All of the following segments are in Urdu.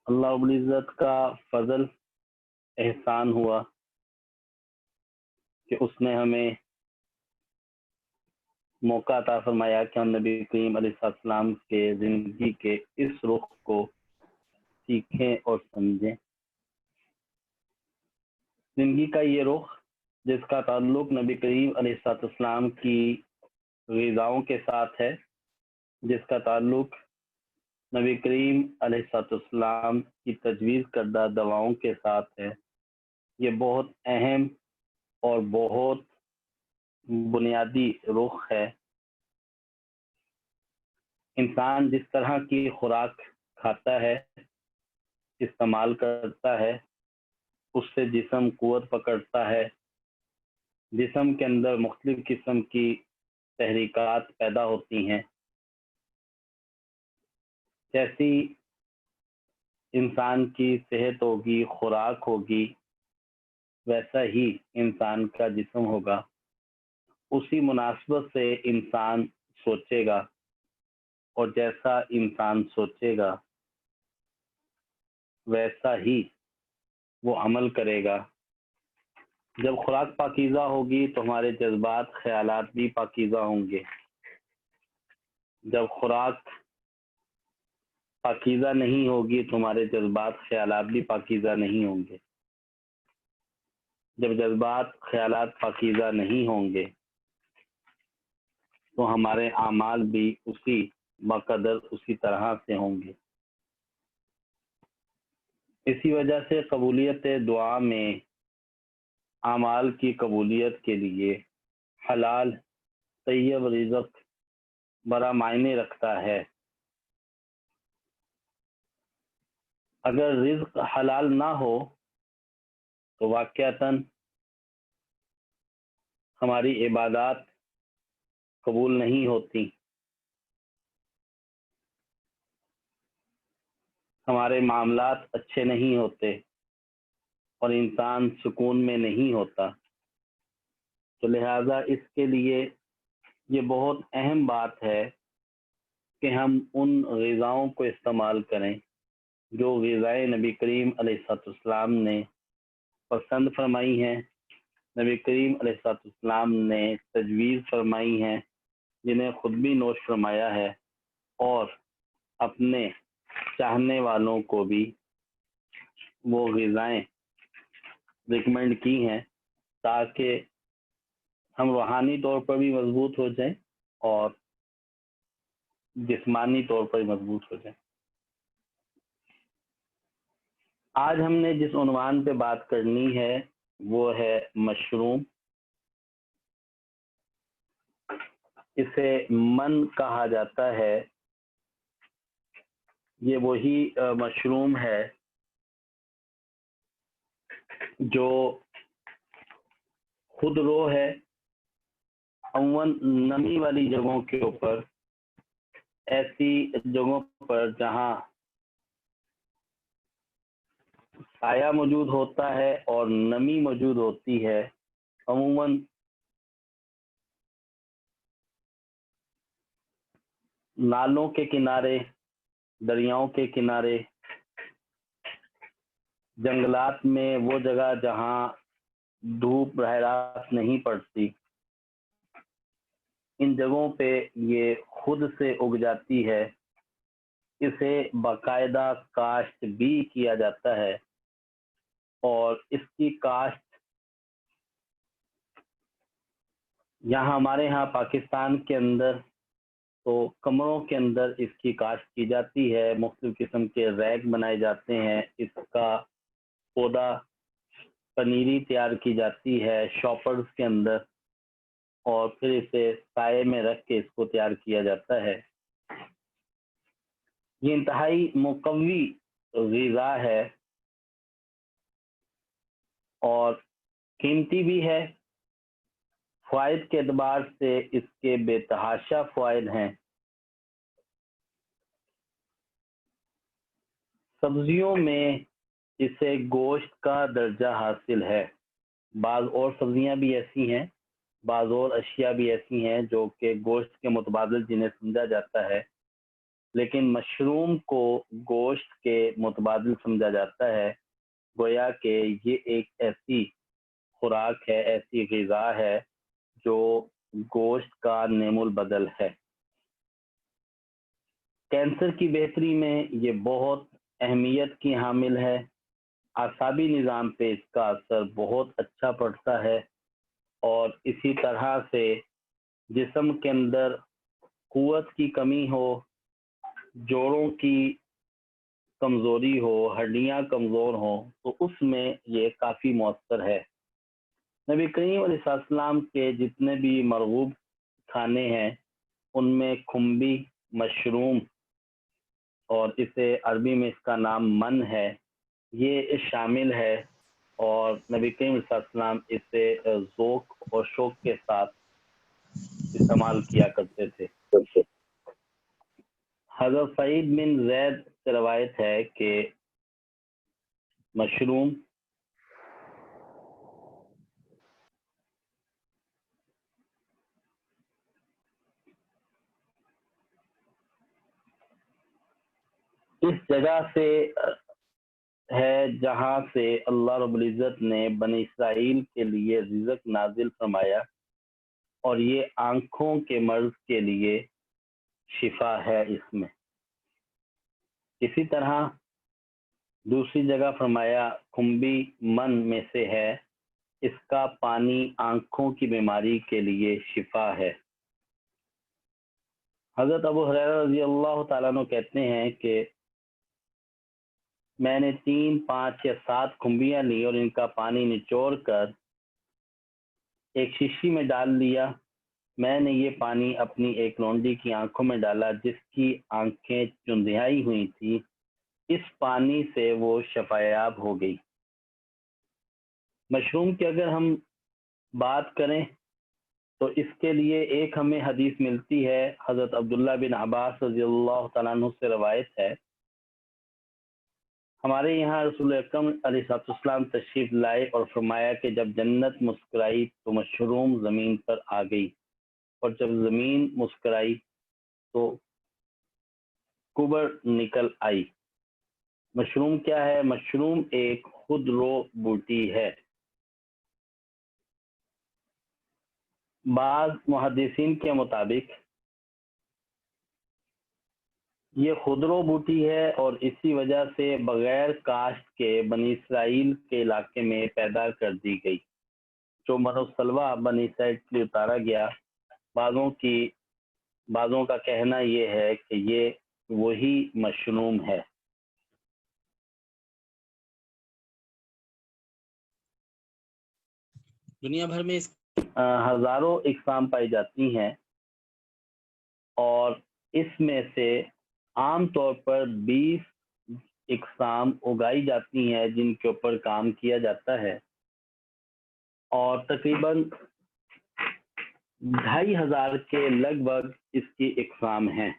اللہ رب العزت کا فضل احسان ہوا کہ اس نے ہمیں موقع عطا فرمایا کہ ہم نبی کریم علیہ السلام کے زندگی کے اس رخ کو سیکھیں اور سمجھیں۔ زندگی کا یہ رخ جس کا تعلق نبی کریم علیہ السلام کی غذاؤں کے ساتھ ہے، جس کا تعلق نبی کریم علیہ السلام کی تجویز کردہ دواؤں کے ساتھ ہے، یہ بہت اہم اور بہت بنیادی رخ ہے۔ انسان جس طرح کی خوراک کھاتا ہے، استعمال کرتا ہے، اس سے جسم قوت پکڑتا ہے، جسم کے اندر مختلف قسم کی تحریکات پیدا ہوتی ہیں۔ جیسی انسان کی صحت ہوگی، خوراک ہوگی، ویسا ہی انسان کا جسم ہوگا۔ اسی مناسبت سے انسان سوچے گا، اور جیسا انسان سوچے گا ویسا ہی وہ عمل کرے گا۔ جب خوراک پاکیزہ ہوگی تو ہمارے جذبات، خیالات بھی پاکیزہ ہوں گے۔ جب خوراک پاکیزہ نہیں ہوگی تو ہمارے جذبات، خیالات بھی پاکیزہ نہیں ہوں گے۔ جب جذبات، خیالات پاکیزہ نہیں ہوں گے تو ہمارے اعمال بھی اسی بقدر اسی طرح سے ہوں گے۔ اسی وجہ سے قبولیت دعا میں اعمال کی قبولیت کے لیے حلال طیب رزق بڑا معنی رکھتا ہے۔ اگر رزق حلال نہ ہو تو واقعتاً ہماری عبادات قبول نہیں ہوتی، ہمارے معاملات اچھے نہیں ہوتے، اور انسان سکون میں نہیں ہوتا۔ تو لہٰذا اس کے لیے یہ بہت اہم بات ہے کہ ہم ان غذاؤں کو استعمال کریں جو غذائے نبی کریم علیہ السلام نے پسند فرمائی ہیں، نبی کریم علیہ السلام نے تجویز فرمائی ہیں، جنہیں خود بھی نوش فرمایا ہے، اور اپنے چاہنے والوں کو بھی وہ غذائیں ریکمینڈ کی ہیں، تاکہ ہم روحانی طور پر بھی مضبوط ہو جائیں اور جسمانی طور پر مضبوط ہو جائیں۔ آج ہم نے جس عنوان پہ بات کرنی ہے وہ ہے مشروم۔ اسے من کہا جاتا ہے۔ یہ وہی مشروم ہے جو خود رو ہے، عموماً نمی والی جگہوں کے اوپر، ایسی جگہوں پر جہاں سایہ موجود ہوتا ہے اور نمی موجود ہوتی ہے، عموماً نالوں کے کنارے، دریاؤں کے کنارے، جنگلات میں، وہ جگہ جہاں دھوپ براہ راست نہیں پڑتی، ان جگہوں پہ یہ خود سے اگ جاتی ہے۔ اسے باقاعدہ کاشت بھی کیا جاتا ہے، اور اس کی کاشت یہاں ہمارے ہاں پاکستان کے اندر تو کمروں کے اندر اس کی کاشت کی جاتی ہے۔ مختلف قسم کے ریک بنائے جاتے ہیں، اس کا پودا پنیری تیار کی جاتی ہے شاپرز کے اندر، اور پھر اسے سائے میں رکھ کے اس کو تیار کیا جاتا ہے۔ یہ انتہائی مقوی غذا ہے اور قیمتی بھی ہے۔ فوائد کے اعتبار سے اس کے بے تحاشا فوائد ہیں۔ سبزیوں میں اسے گوشت کا درجہ حاصل ہے۔ بعض اور سبزیاں بھی ایسی ہیں، بعض اور اشیاء بھی ایسی ہیں جو کہ گوشت کے متبادل جنہیں سمجھا جاتا ہے، لیکن مشروم کو گوشت کے متبادل سمجھا جاتا ہے، گویا کہ یہ ایک ایسی خوراک ہے، ایسی غذا ہے جو گوشت کا نعم البدل ہے۔ کینسر کی بہتری میں یہ بہت اہمیت کی حامل ہے، اعصابی نظام پہ اس کا اثر بہت اچھا پڑتا ہے، اور اسی طرح سے جسم کے اندر قوت کی کمی ہو، جوڑوں کی کمزوری ہو، ہڈیاں کمزور ہوں، تو اس میں یہ کافی مؤثر ہے۔ نبی کریم علیہ السلام کے جتنے بھی مرغوب کھانے ہیں ان میں کھمبی، مشروم، اور اسے عربی میں اس کا نام من ہے، یہ شامل ہے، اور نبی کریم علیہ السلام اسے ذوق اور شوق کے ساتھ استعمال کیا کرتے تھے۔ حضرت سعید بن زید سے روایت ہے کہ مشروم اس جگہ سے ہے جہاں سے اللہ رب العزت نے بنی اسرائیل کے لیے رزق نازل فرمایا، اور یہ آنکھوں کے مرض کے لیے شفا ہے اس میں۔ اسی طرح دوسری جگہ فرمایا کھمبی من میں سے ہے، اس کا پانی آنکھوں کی بیماری کے لیے شفا ہے۔ حضرت ابو ہریرہ رضی اللہ تعالیٰ عنہ کہتے ہیں کہ میں نے 3، 5 یا 7 کھمبیاں لی اور ان کا پانی نچوڑ کر ایک شیشی میں ڈال لیا۔ میں نے یہ پانی اپنی ایک لونڈی کی آنکھوں میں ڈالا جس کی آنکھیں چندیائی ہوئی تھی، اس پانی سے وہ شفایاب ہو گئی۔ مشروم کی اگر ہم بات کریں تو اس کے لیے ایک ہمیں حدیث ملتی ہے، حضرت عبداللہ بن عباس رضی اللہ تعالیٰ عنہ سے روایت ہے، ہمارے یہاں رسول اکرم علیہ السلام تشریف لائے اور فرمایا کہ جب جنت مسکرائی تو مشروم زمین پر آ گئی، اور جب زمین مسکرائی تو کبر نکل آئی۔ مشروم کیا ہے؟ مشروم ایک خودرو بوٹی ہے۔ بعض محدثین کے مطابق یہ خودرو بوٹی ہے، اور اسی وجہ سے بغیر کاشت کے بنی اسرائیل کے علاقے میں پیدا کر دی گئی، جو منوسلوا بنی اسرائیل کے لیے اتارا گیا۔ بعضوں کا کہنا یہ ہے کہ یہ وہی مشروم ہے۔ دنیا بھر میں اس ہزاروں اقسام پائی جاتی ہیں، اور اس میں سے عام طور پر 20 اقسام اگائی جاتی ہیں جن کے اوپر کام کیا جاتا ہے، اور تقریباً 2500 کے لگ بھگ اس کی اقسام ہیں۔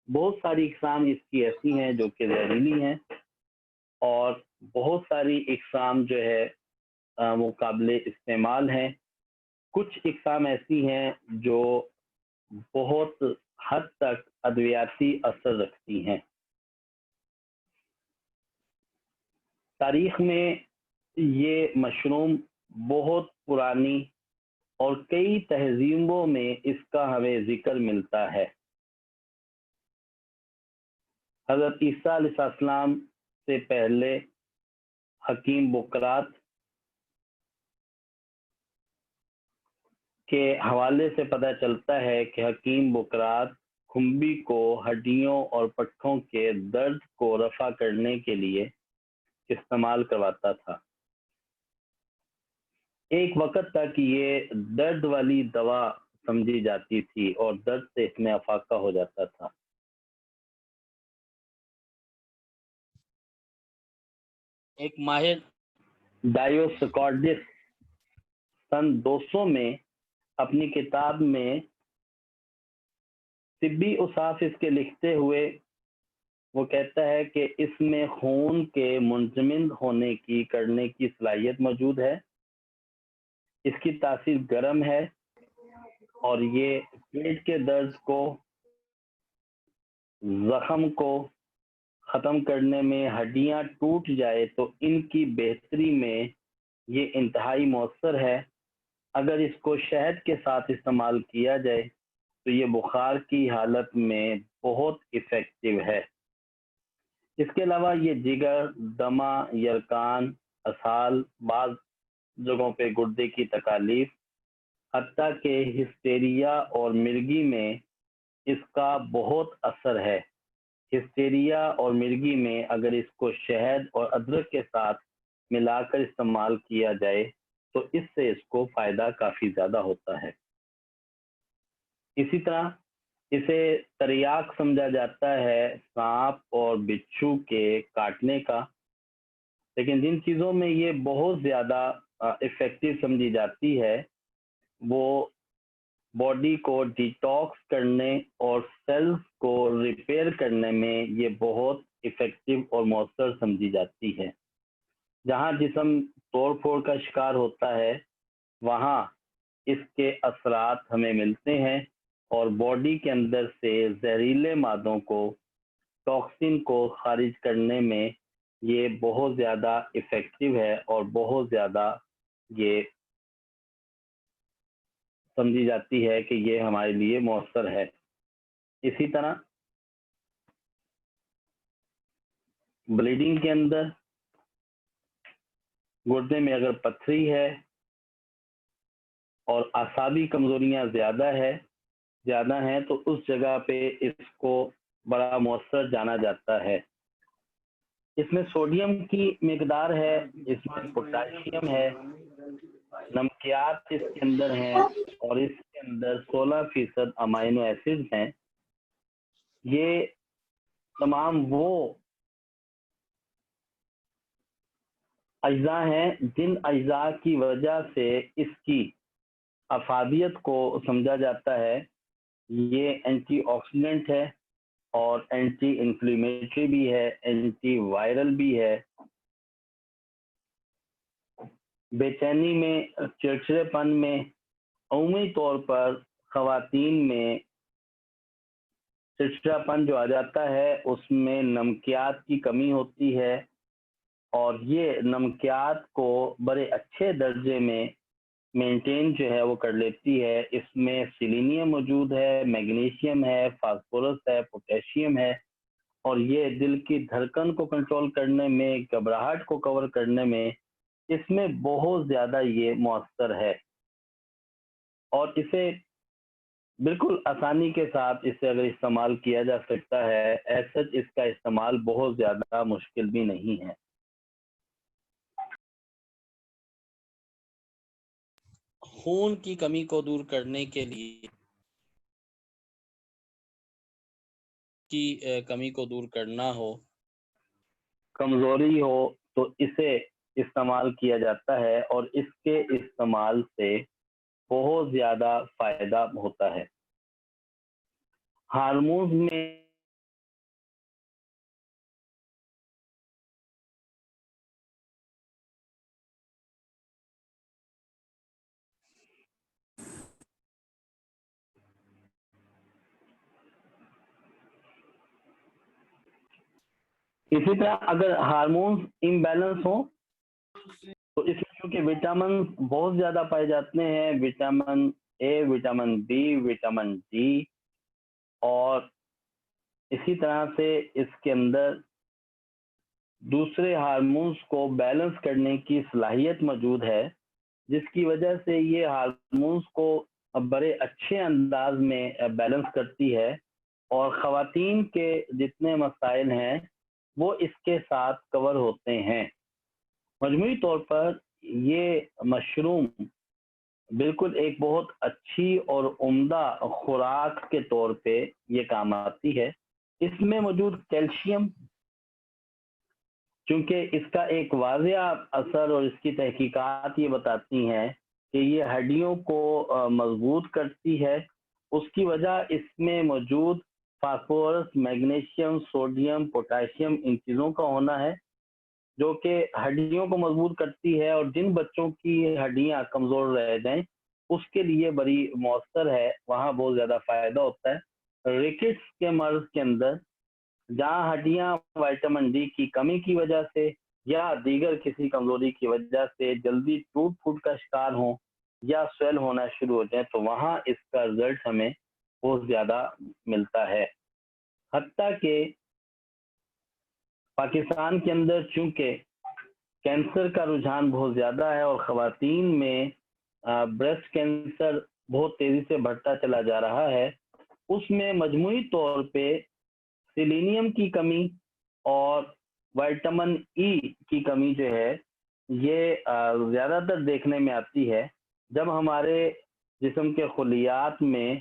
بہت ساری اقسام اس کی ایسی ہیں جو کہ زہریلی ہیں، اور بہت ساری اقسام جو ہے وہ قابل استعمال ہیں۔ کچھ اقسام ایسی ہیں جو بہت حد تک ادویاتی اثر رکھتی ہیں۔ تاریخ میں یہ مشروم بہت پرانی اور کئی تہذیبوں میں اس کا ہمیں ذکر ملتا ہے۔ حضرت عیسیٰ علیہ السلام سے پہلے حکیم بقراط کے حوالے سے پتہ چلتا ہے کہ حکیم بقراط کھمبی کو ہڈیوں اور پٹھوں کے درد کو رفع کرنے کے لیے استعمال کرواتا تھا۔ ایک وقت تک یہ درد والی دوا سمجھی جاتی تھی اور درد سے اس میں افاقہ ہو جاتا تھا۔ ایک ماہر ڈائیوسکارڈس سن 200 میں اپنی کتاب میں طبی اوصاف اس کے لکھتے ہوئے وہ کہتا ہے کہ اس میں خون کے منجمد ہونے کی کرنے کی صلاحیت موجود ہے، اس کی تاثیر گرم ہے، اور یہ پیٹ کے درد کو زخم کو ختم کرنے میں، ہڈیاں ٹوٹ جائے تو ان کی بہتری میں یہ انتہائی مؤثر ہے۔ اگر اس کو شہد کے ساتھ استعمال کیا جائے تو یہ بخار کی حالت میں بہت افیکٹو ہے۔ اس کے علاوہ یہ جگر، دمہ، یرقان، اسہال، بعض جگہوں پہ گردے کی تکالیف، حتیٰ کہ ہسٹیریا اور مرگی میں اس کا بہت اثر ہے۔ ہسٹیریا اور مرگی میں اگر اس کو شہد اور ادرک کے ساتھ ملا کر استعمال کیا جائے تو اس سے اس کو فائدہ کافی زیادہ ہوتا ہے۔ اسی طرح اسے تریاک سمجھا جاتا ہے سانپ اور بچھو کے کاٹنے کا، لیکن جن چیزوں میں یہ بہت زیادہ افیکٹو سمجھی جاتی ہے وہ باڈی کو ڈیٹاکس کرنے اور سیلز کو ریپیئر کرنے میں یہ بہت افیکٹو اور مؤثر سمجھی جاتی ہے۔ جہاں جسم توڑ پھوڑ کا شکار ہوتا ہے وہاں اس کے اثرات ہمیں ملتے ہیں اور باڈی کے اندر سے زہریلے مادوں کو، ٹاکسن کو خارج کرنے میں یہ بہت زیادہ افیکٹو ہے اور بہت زیادہ یہ سمجھی جاتی ہے کہ یہ ہمارے لیے مؤثر ہے۔ اسی طرح بلیڈنگ کے اندر گردے میں اگر پتھری ہے اور اعصابی کمزوریاں زیادہ ہیں تو اس جگہ پہ اس کو بڑا مؤثر جانا جاتا ہے۔ اس میں سوڈیم کی مقدار ہے، اس میں پوٹاشیم ہے، نمکیات اس کے اندر ہیں اور اس کے اندر 16% امائنو ایسڈ ہیں۔ یہ تمام وہ اجزاء ہیں جن اجزاء کی وجہ سے اس کی افادیت کو سمجھا جاتا ہے۔ یہ اینٹی آکسیڈنٹ ہے اور اینٹی انفلیمیٹری بھی ہے، اینٹی وائرل بھی ہے۔ بے چینی میں، چڑچڑے پن میں، عمومی طور پر خواتین میں چڑچڑا پن جو آ جاتا ہے اس میں نمکیات کی کمی ہوتی ہے اور یہ نمکیات کو بڑے اچھے درجے میں مینٹین جو ہے وہ کر لیتی ہے۔ اس میں سیلینیم موجود ہے، میگنیشیم ہے، فاسفورس ہے، پوٹیشیم ہے اور یہ دل کی دھڑکن کو کنٹرول کرنے میں، گھبراہٹ کو کور کرنے میں اس میں بہت زیادہ یہ مؤثر ہے اور اسے بالکل آسانی کے ساتھ اسے اگر استعمال کیا جا سکتا ہے، ایسا اس کا استعمال بہت زیادہ مشکل بھی نہیں ہے۔ خون کی کمی کو دور کرنے کے لیے کی کمی کو دور کرنا ہو، کمزوری ہو تو اسے استعمال کیا جاتا ہے اور اس کے استعمال سے بہت زیادہ فائدہ ہوتا ہے۔ ہارمونز میں اسی طرح اگر ہارمونز امبیلنس ہوں تو اس میں کیونکہ وٹامن بہت زیادہ پائے جاتے ہیں، vitamin A, vitamin B, vitamin D, اور اسی طرح سے اس کے اندر دوسرے ہارمونز کو بیلنس کرنے کی صلاحیت موجود ہے، جس کی وجہ سے یہ ہارمونز کو بڑے اچھے انداز میں بیلنس کرتی ہے اور خواتین کے جتنے مسائل ہیں وہ اس کے ساتھ کور ہوتے ہیں۔ مجموعی طور پر یہ مشروم بالکل ایک بہت اچھی اور عمدہ خوراک کے طور پہ یہ کام آتی ہے۔ اس میں موجود کیلشیم، چونکہ اس کا ایک واضح اثر اور اس کی تحقیقات یہ بتاتی ہیں کہ یہ ہڈیوں کو مضبوط کرتی ہے، اس کی وجہ اس میں موجود فاسفورس، میگنیشیم، سوڈیم، پوٹاشیم ان چیزوں کا ہونا ہے جو کہ ہڈیوں کو مضبوط کرتی ہے اور جن بچوں کی ہڈیاں کمزور رہ جائیں اس کے لیے بڑی مؤثر ہے، وہاں بہت زیادہ فائدہ ہوتا ہے۔ ریکٹس کے مرض کے اندر جہاں ہڈیاں وائٹامن ڈی کی کمی کی وجہ سے یا دیگر کسی کمزوری کی وجہ سے جلدی ٹوٹ پھوٹ کا شکار ہوں یا سویل ہونا شروع ہو جائیں تو وہاں اس کا رزلٹ ہمیں بہت زیادہ ملتا ہے. حتیٰ کہ پاکستان کے اندر چونکہ کینسر کا رجحان بہت زیادہ ہے اور خواتین میں بریسٹ کینسر بہت تیزی سے بڑھتا چلا جا رہا ہے، اس میں مجموعی طور پہ سیلینیم کی کمی اور وائٹامن ای کی کمی جو ہے یہ زیادہ تر دیکھنے میں آتی ہے. جب ہمارے جسم کے خلیات میں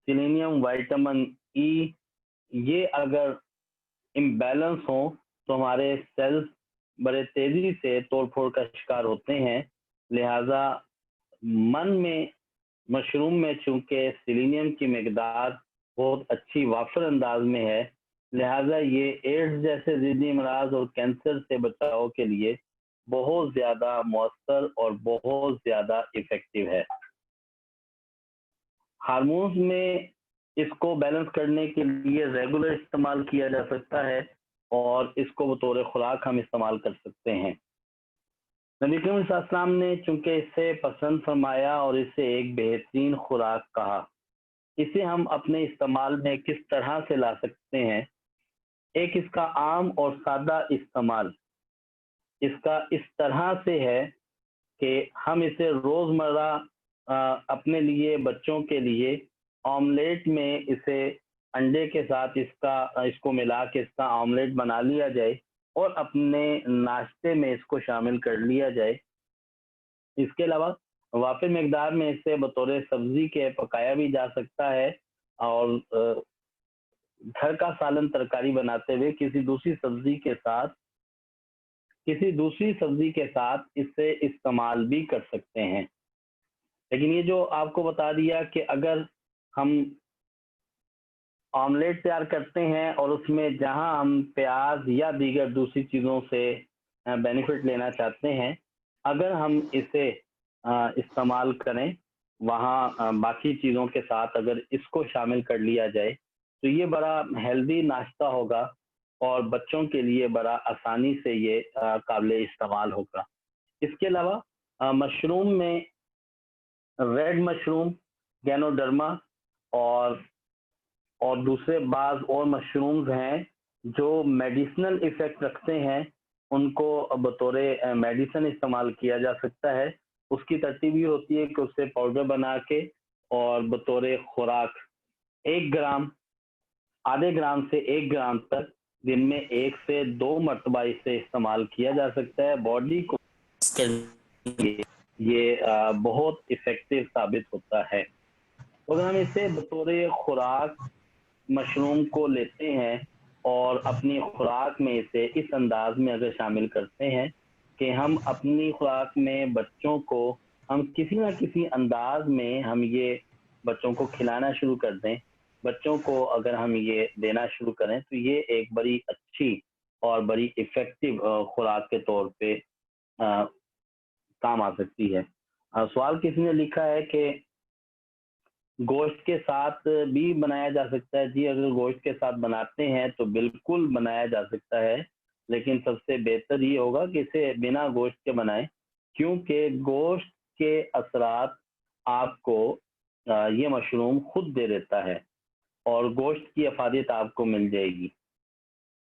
سیلینیم، وائٹامن ای یہ اگر امبیلنس ہوں تو ہمارے سیلز بڑے تیزی سے توڑ پھوڑ کا شکار ہوتے ہیں. لہذا مشروم میں چونکہ سیلینیم کی مقدار بہت اچھی وافر انداز میں ہے، لہذا یہ ایڈز جیسے ذہنی امراض اور کینسر سے بچاؤ کے لیے بہت زیادہ مؤثر اور بہت زیادہ افیکٹو ہے. ہارمونز میں اس کو بیلنس کرنے کے لیے ریگولر استعمال کیا جا سکتا ہے اور اس کو بطور خوراک ہم استعمال کر سکتے ہیں. نبی کریم صلی اللہ علیہ وسلم نے چونکہ اسے پسند فرمایا اور اسے ایک بہترین خوراک کہا. اسے ہم اپنے استعمال میں کس طرح سے لا سکتے ہیں؟ ایک اس کا عام اور سادہ استعمال اس کا اس طرح سے ہے کہ ہم اسے روزمرہ اپنے لیے، بچوں کے لیے آملیٹ میں اسے انڈے کے ساتھ اس کو ملا کے اس کا آملیٹ بنا لیا جائے اور اپنے ناشتے میں اس کو شامل کر لیا جائے. اس کے علاوہ وافر مقدار میں اسے بطور سبزی کے پکایا بھی جا سکتا ہے اور گھر کا سالن ترکاری بناتے ہوئے کسی دوسری سبزی کے ساتھ اسے استعمال بھی کر سکتے ہیں. لیکن یہ جو آپ کو بتا دیا کہ اگر ہم آملیٹ تیار کرتے ہیں اور اس میں جہاں ہم پیاز یا دیگر دوسری چیزوں سے بینیفٹ لینا چاہتے ہیں، اگر ہم اسے استعمال کریں وہاں باقی چیزوں کے ساتھ اگر اس کو شامل کر لیا جائے تو یہ بڑا ہیلدی ناشتہ ہوگا اور بچوں کے لیے بڑا آسانی سے یہ قابل استعمال ہوگا. اس کے علاوہ مشروم میں ریڈ مشروم، گینوڈرما اور دوسرے بعض اور مشرومز ہیں جو میڈیسنل ایفیکٹ رکھتے ہیں، ان کو بطور میڈیسن استعمال کیا جا سکتا ہے. اس کی ترتیب یہ ہوتی ہے کہ اسے پاؤڈر بنا کے اور بطور خوراک 1 گرام، آدھے گرام سے 1 گرام تک دن میں 1 سے 2 مرتبہ اسے استعمال کیا جا سکتا ہے. باڈی کو یہ بہت افیکٹو ثابت ہوتا ہے. اگر ہم اسے بطور خوراک مشروم کو لیتے ہیں اور اپنی خوراک میں اسے اس انداز میں اگر شامل کرتے ہیں کہ ہم اپنی خوراک میں بچوں کو ہم کسی نہ کسی انداز میں ہم یہ بچوں کو کھلانا شروع کر دیں، بچوں کو اگر ہم یہ دینا شروع کریں تو یہ ایک بڑی اچھی اور بڑی افیکٹو خوراک کے طور پہ کام آ سکتی ہے. سوال کسی نے لکھا ہے کہ گوشت کے ساتھ بھی بنایا جا سکتا ہے. جی اگر گوشت کے ساتھ بناتے ہیں تو بالکل بنایا جا سکتا ہے، لیکن سب سے بہتر یہ ہوگا کہ اسے بنا گوشت کے بنائیں، کیونکہ گوشت کے اثرات آپ کو یہ مشروم خود دے دیتا ہے اور گوشت کی افادیت آپ کو مل جائے گی.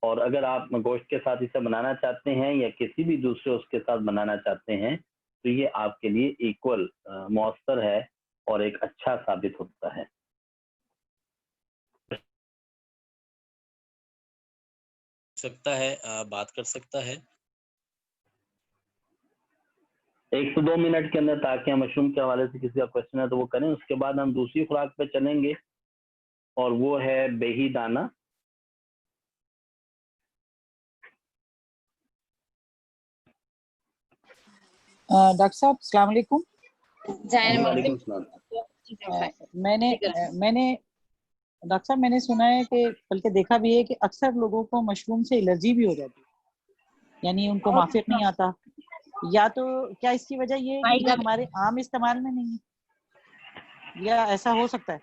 اور اگر آپ گوشت کے ساتھ اسے بنانا چاہتے ہیں یا کسی بھی دوسرے اس کے ساتھ بنانا چاہتے ہیں تو یہ آپ کے لیے ایکول مؤثر ہے اور ایک اچھا ثابت ہوتا ہے. سکتا ہے بات کر سکتا ہے 1 سے 2 منٹ کے اندر، تاکہ ہم مشروم کے حوالے سے کسی کا کوشچن ہے تو وہ کریں. اس کے بعد ہم دوسری خوراک پہ چلیں گے اور وہ ہے بیہی دانہ. ڈاکٹر صاحب السلام علیکم. وعلیکم السلام. میں نے ڈاکٹر صاحب میں نے سنا ہے کہ بلکہ دیکھا بھی ہے کہ اکثر لوگوں کو مشروم سے الرجی بھی ہو جاتی ہے، یعنی ان کو مافک نہیں آتا. یا تو کیا اس کی وجہ یہ ہے کہ ہمارے عام استعمال میں نہیں ہے، یا ایسا ہو سکتا ہے؟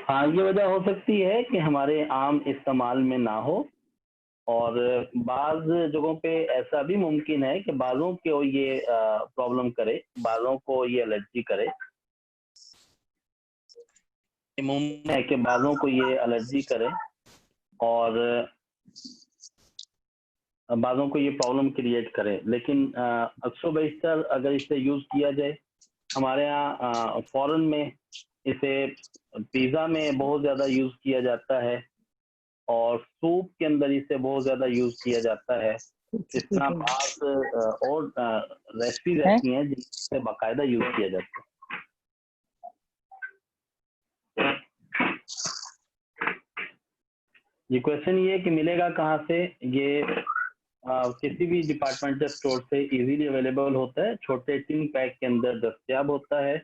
ہاں یہ وجہ ہو سکتی ہے کہ ہمارے عام استعمال میں نہ ہو، اور بعض جگہوں پہ ایسا بھی ممکن ہے کہ بعضوں کو یہ پرابلم کرے، بعضوں کو یہ الرجی کرے، عموماً ہے کہ بعضوں کو یہ الرجی کرے اور بعضوں کو یہ پرابلم کریٹ کرے، لیکن اکثر و بیشتر اگر اسے یوز کیا جائے، ہمارے ہاں فورن میں اسے پیزا میں بہت زیادہ یوز کیا جاتا ہے، اور سوپ کے اندر اسے بہت زیادہ یوز کیا جاتا ہے۔ اس طرح بعض اور ریسیپیز ایسی ہیں جن سے باقاعدہ یوز کیا جاتا ہے۔ یہ کوشچن یہ ہے کہ ملے گا کہاں سے؟ یہ کسی بھی ڈپارٹمنٹل اسٹور سے ایزیلی اویلیبل ہوتا ہے، چھوٹے ٹن پیک کے اندر دستیاب ہوتا ہے،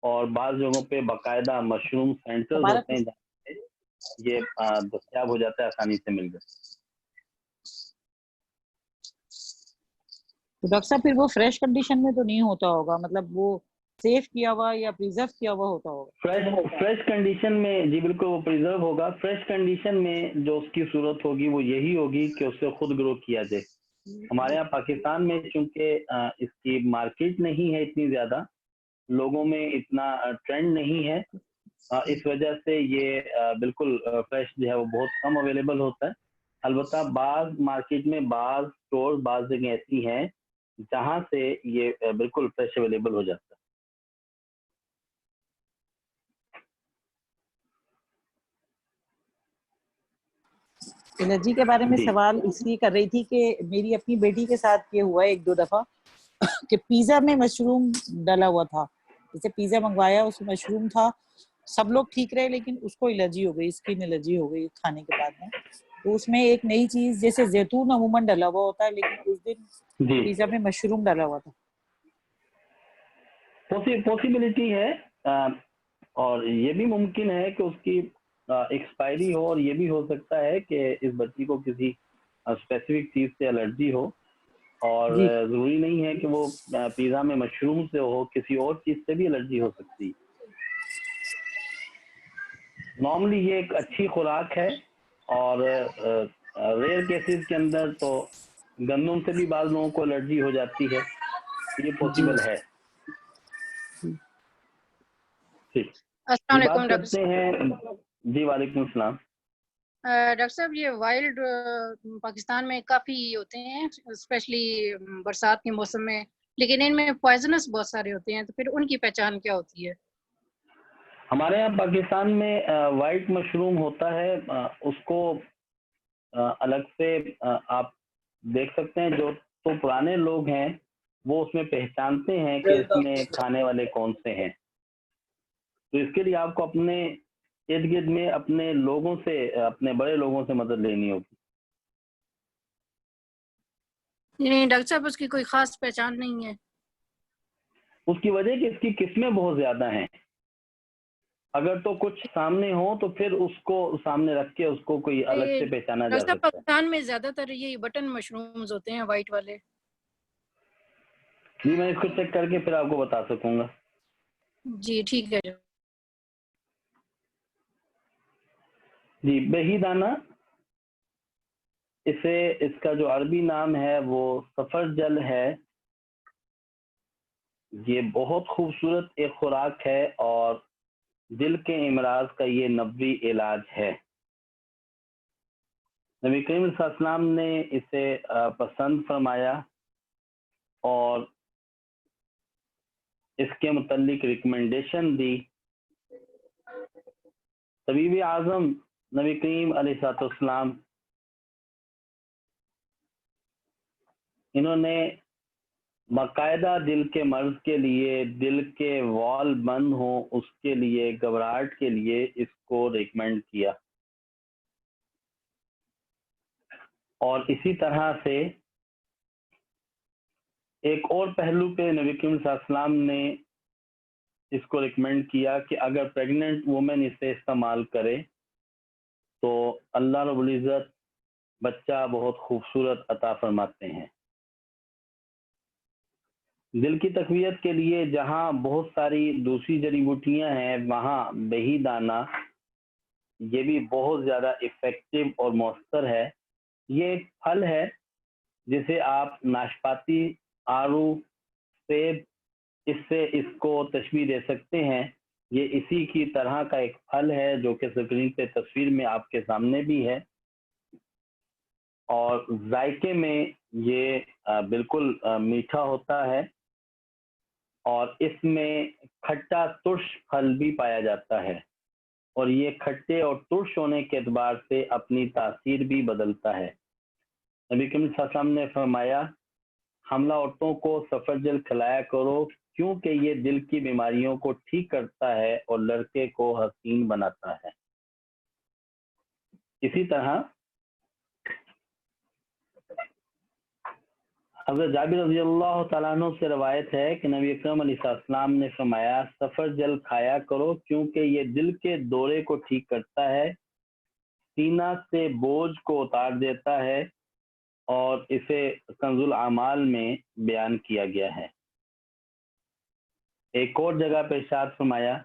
اور بعض جگہوں پہ باقاعدہ مشروم سینٹرز ہوتے ہیں جہاں پہ یہ دستیاب ہو جاتا ہے، آسانی سے مل جاتا ہے۔ تو ڈاکٹر صاحب پھر وہ فریش کنڈیشن میں تو نہیں ہوتا ہوگا، مطلب وہ سیف کیا ہوا یا پریزرو کیا ہوا ہوتا ہوگا؟ فریش کنڈیشن میں جی بالکل وہ پریزرو ہوگا۔ فریش کنڈیشن میں جو اس کی صورت ہوگی وہ یہی ہوگی کہ اسے خود گرو کیا جائے۔ ہمارے یہاں پاکستان میں چونکہ اس کی مارکیٹ نہیں ہے اتنی زیادہ، لوگوں میں اتنا ٹرینڈ نہیں ہے، اس وجہ سے یہ بالکل فریش جو ہے وہ بہت کم اویلیبل ہوتا ہے۔ البتہ بعض مارکیٹ میں بعض اسٹور بعض جگہ ایسی ہیں جہاں سے یہ بالکل فریش اویلیبل ہو جاتا ہے۔ الرجی کے بارے میں جی سوال اس لیے کر رہی تھی کہ میری اپنی بیٹی کے ساتھ یہ ہوا ہے ایک دو دفعہ کہ پیزا میں مشروم ڈلا ہوا تھا، جیسے پیزا منگوایا اس میں مشروم تھا، سب لوگ ٹھیک رہے لیکن اس کو الرجی ہو گئی، اسکن الرجی ہو گئی کھانے کے بعد میں۔ تو اس میں ایک نئی چیز جیسے زیتون عموماً ڈلا ہوا ہوتا ہے، لیکن اس دن جی پیزا میں مشروم ڈلا ہوا تھا۔ پاسبلٹی ہے، اور یہ بھی ممکن ہے کہ اس کی ایکسپائری ہو، اور یہ بھی ہو سکتا ہے کہ اس بچی کو کسی اسپیسیفک چیز سے الرجی ہو، اور جی ضروری نہیں ہے کہ وہ پیزا میں مشروم سے ہو، کسی اور چیز سے بھی الرجی ہو سکتی ہے۔ نارملی یہ ایک اچھی خوراک ہے، اور ریئر کیسز کے اندر تو گندم سے بھی بعض لوگوں کو الرجی ہو جاتی ہے، یہ جی پاسبل ہے۔ ٹھیک، السلام یہ بات علیکم ڈاکٹر کرتے ہیں۔ جی وعلیکم السلام۔ ڈاکٹر صاحب، یہ وائلڈ پاکستان میں کافی ہوتے ہیں اسپیشلی برسات کے موسم میں، لیکن ان میں پوائزنس بہت سارے ہوتے ہیں، تو پھر ان کی پہچان کیا ہوتی ہے؟ ہمارے یہاں پاکستان میں وائٹ مشروم ہوتا ہے، اس کو الگ سے آپ دیکھ سکتے ہیں، جو تو پرانے لوگ ہیں وہ اس میں پہچانتے ہیں کہ اس میں کھانے والے کون سے ہیں، تو اس کے لیے آپ کو اپنے ارد گرد میں اپنے لوگوں سے، اپنے بڑے لوگوں سے مدد لینی ہوگی۔ نہیں ڈاکٹر صاحب، اس کی کوئی خاص پہچان نہیں ہے؟ اس کی وجہ کہ اس کی قسمیں بہت زیادہ ہیں، اگر تو کچھ سامنے ہو تو پھر اس کو سامنے رکھ کے اس کو کوئی الگ سے پہچانا جا ڈاکٹر صاحب، سکتا ہے۔ پاکستان میں زیادہ تر یہ بٹن مشرومز ہوتے ہیں، وائٹ والے۔ جی میں اس کو چیک کر کے پھر آپ کو بتا سکوں گا۔ جی ٹھیک ہے۔ جی بہی دانہ، اسے اس کا جو عربی نام ہے وہ سفرجل ہے۔ یہ بہت خوبصورت ایک خوراک ہے، اور دل کے امراض کا یہ نبوی علاج ہے۔ نبی کریم صلی اللہ علیہ وسلم نے اسے پسند فرمایا، اور اس کے متعلق ریکمنڈیشن دی۔ طبیب اعظم نبی کریم علیہ السلام انہوں نے باقاعدہ دل کے مرض کے لیے، دل کے وال بند ہوں اس کے لیے، گھبراہٹ کے لیے اس کو ریکمینڈ کیا۔ اور اسی طرح سے ایک اور پہلو پہ نبی کریم صلی اللہ علیہ وسلم نے اس کو ریکمینڈ کیا کہ اگر پریگننٹ وومن اسے استعمال کرے تو اللہ رب العزت بچہ بہت خوبصورت عطا فرماتے ہیں۔ دل کی تقویت کے لیے جہاں بہت ساری دوسری جڑی بوٹیاں ہیں، وہاں بہی دانہ یہ بھی بہت زیادہ افیکٹو اور مؤثر ہے. یہ ایک پھل ہے جسے آپ ناشپاتی، آڑو، سیب اس کو تشبیہ دے سکتے ہیں. یہ اسی کی طرح کا ایک پھل ہے جو کہ سکرین پہ تصویر میں آپ کے سامنے بھی ہے، اور ذائقے میں یہ بالکل میٹھا ہوتا ہے، اور اس میں کھٹا ترش پھل بھی پایا جاتا ہے، اور یہ کھٹے اور ترش ہونے کے اعتبار سے اپنی تاثیر بھی بدلتا ہے. نبی کریم صلی اللہ علیہ وسلم نے فرمایا، حاملہ عورتوں کو سفرجل کھلایا کرو کیونکہ یہ دل کی بیماریوں کو ٹھیک کرتا ہے اور لڑکے کو حسین بناتا ہے. اسی طرح حضرت جابر رضی اللہ تعالیٰ عنہ سے روایت ہے کہ نبی اکرم علیہ السلام نے فرمایا، سفرجل کھایا کرو کیونکہ یہ دل کے دورے کو ٹھیک کرتا ہے، سینہ سے بوجھ کو اتار دیتا ہے، اور اسے کنز الاعمال میں بیان کیا گیا ہے. ایک اور جگہ پہ ارشاد فرمایا،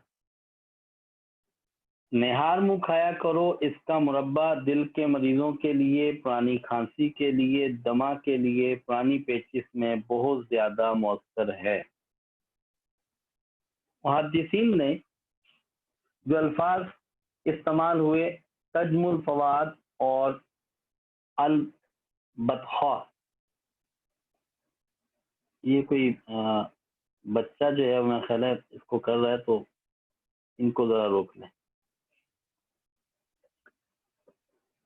نہار منہ کھایا کرو، اس کا مربع دل کے مریضوں کے لیے، پرانی کھانسی کے لیے، دمہ کے لیے، پرانی پیچس میں بہت زیادہ مؤثر ہے. محدثین نے جو الفاظ استعمال ہوئے، تجم الفواد اور البطحاء، یہ کوئی بچہ جو ہے میں خیال ہے اس کو کر رہا ہے، تو ان کو ذرا روک لیں.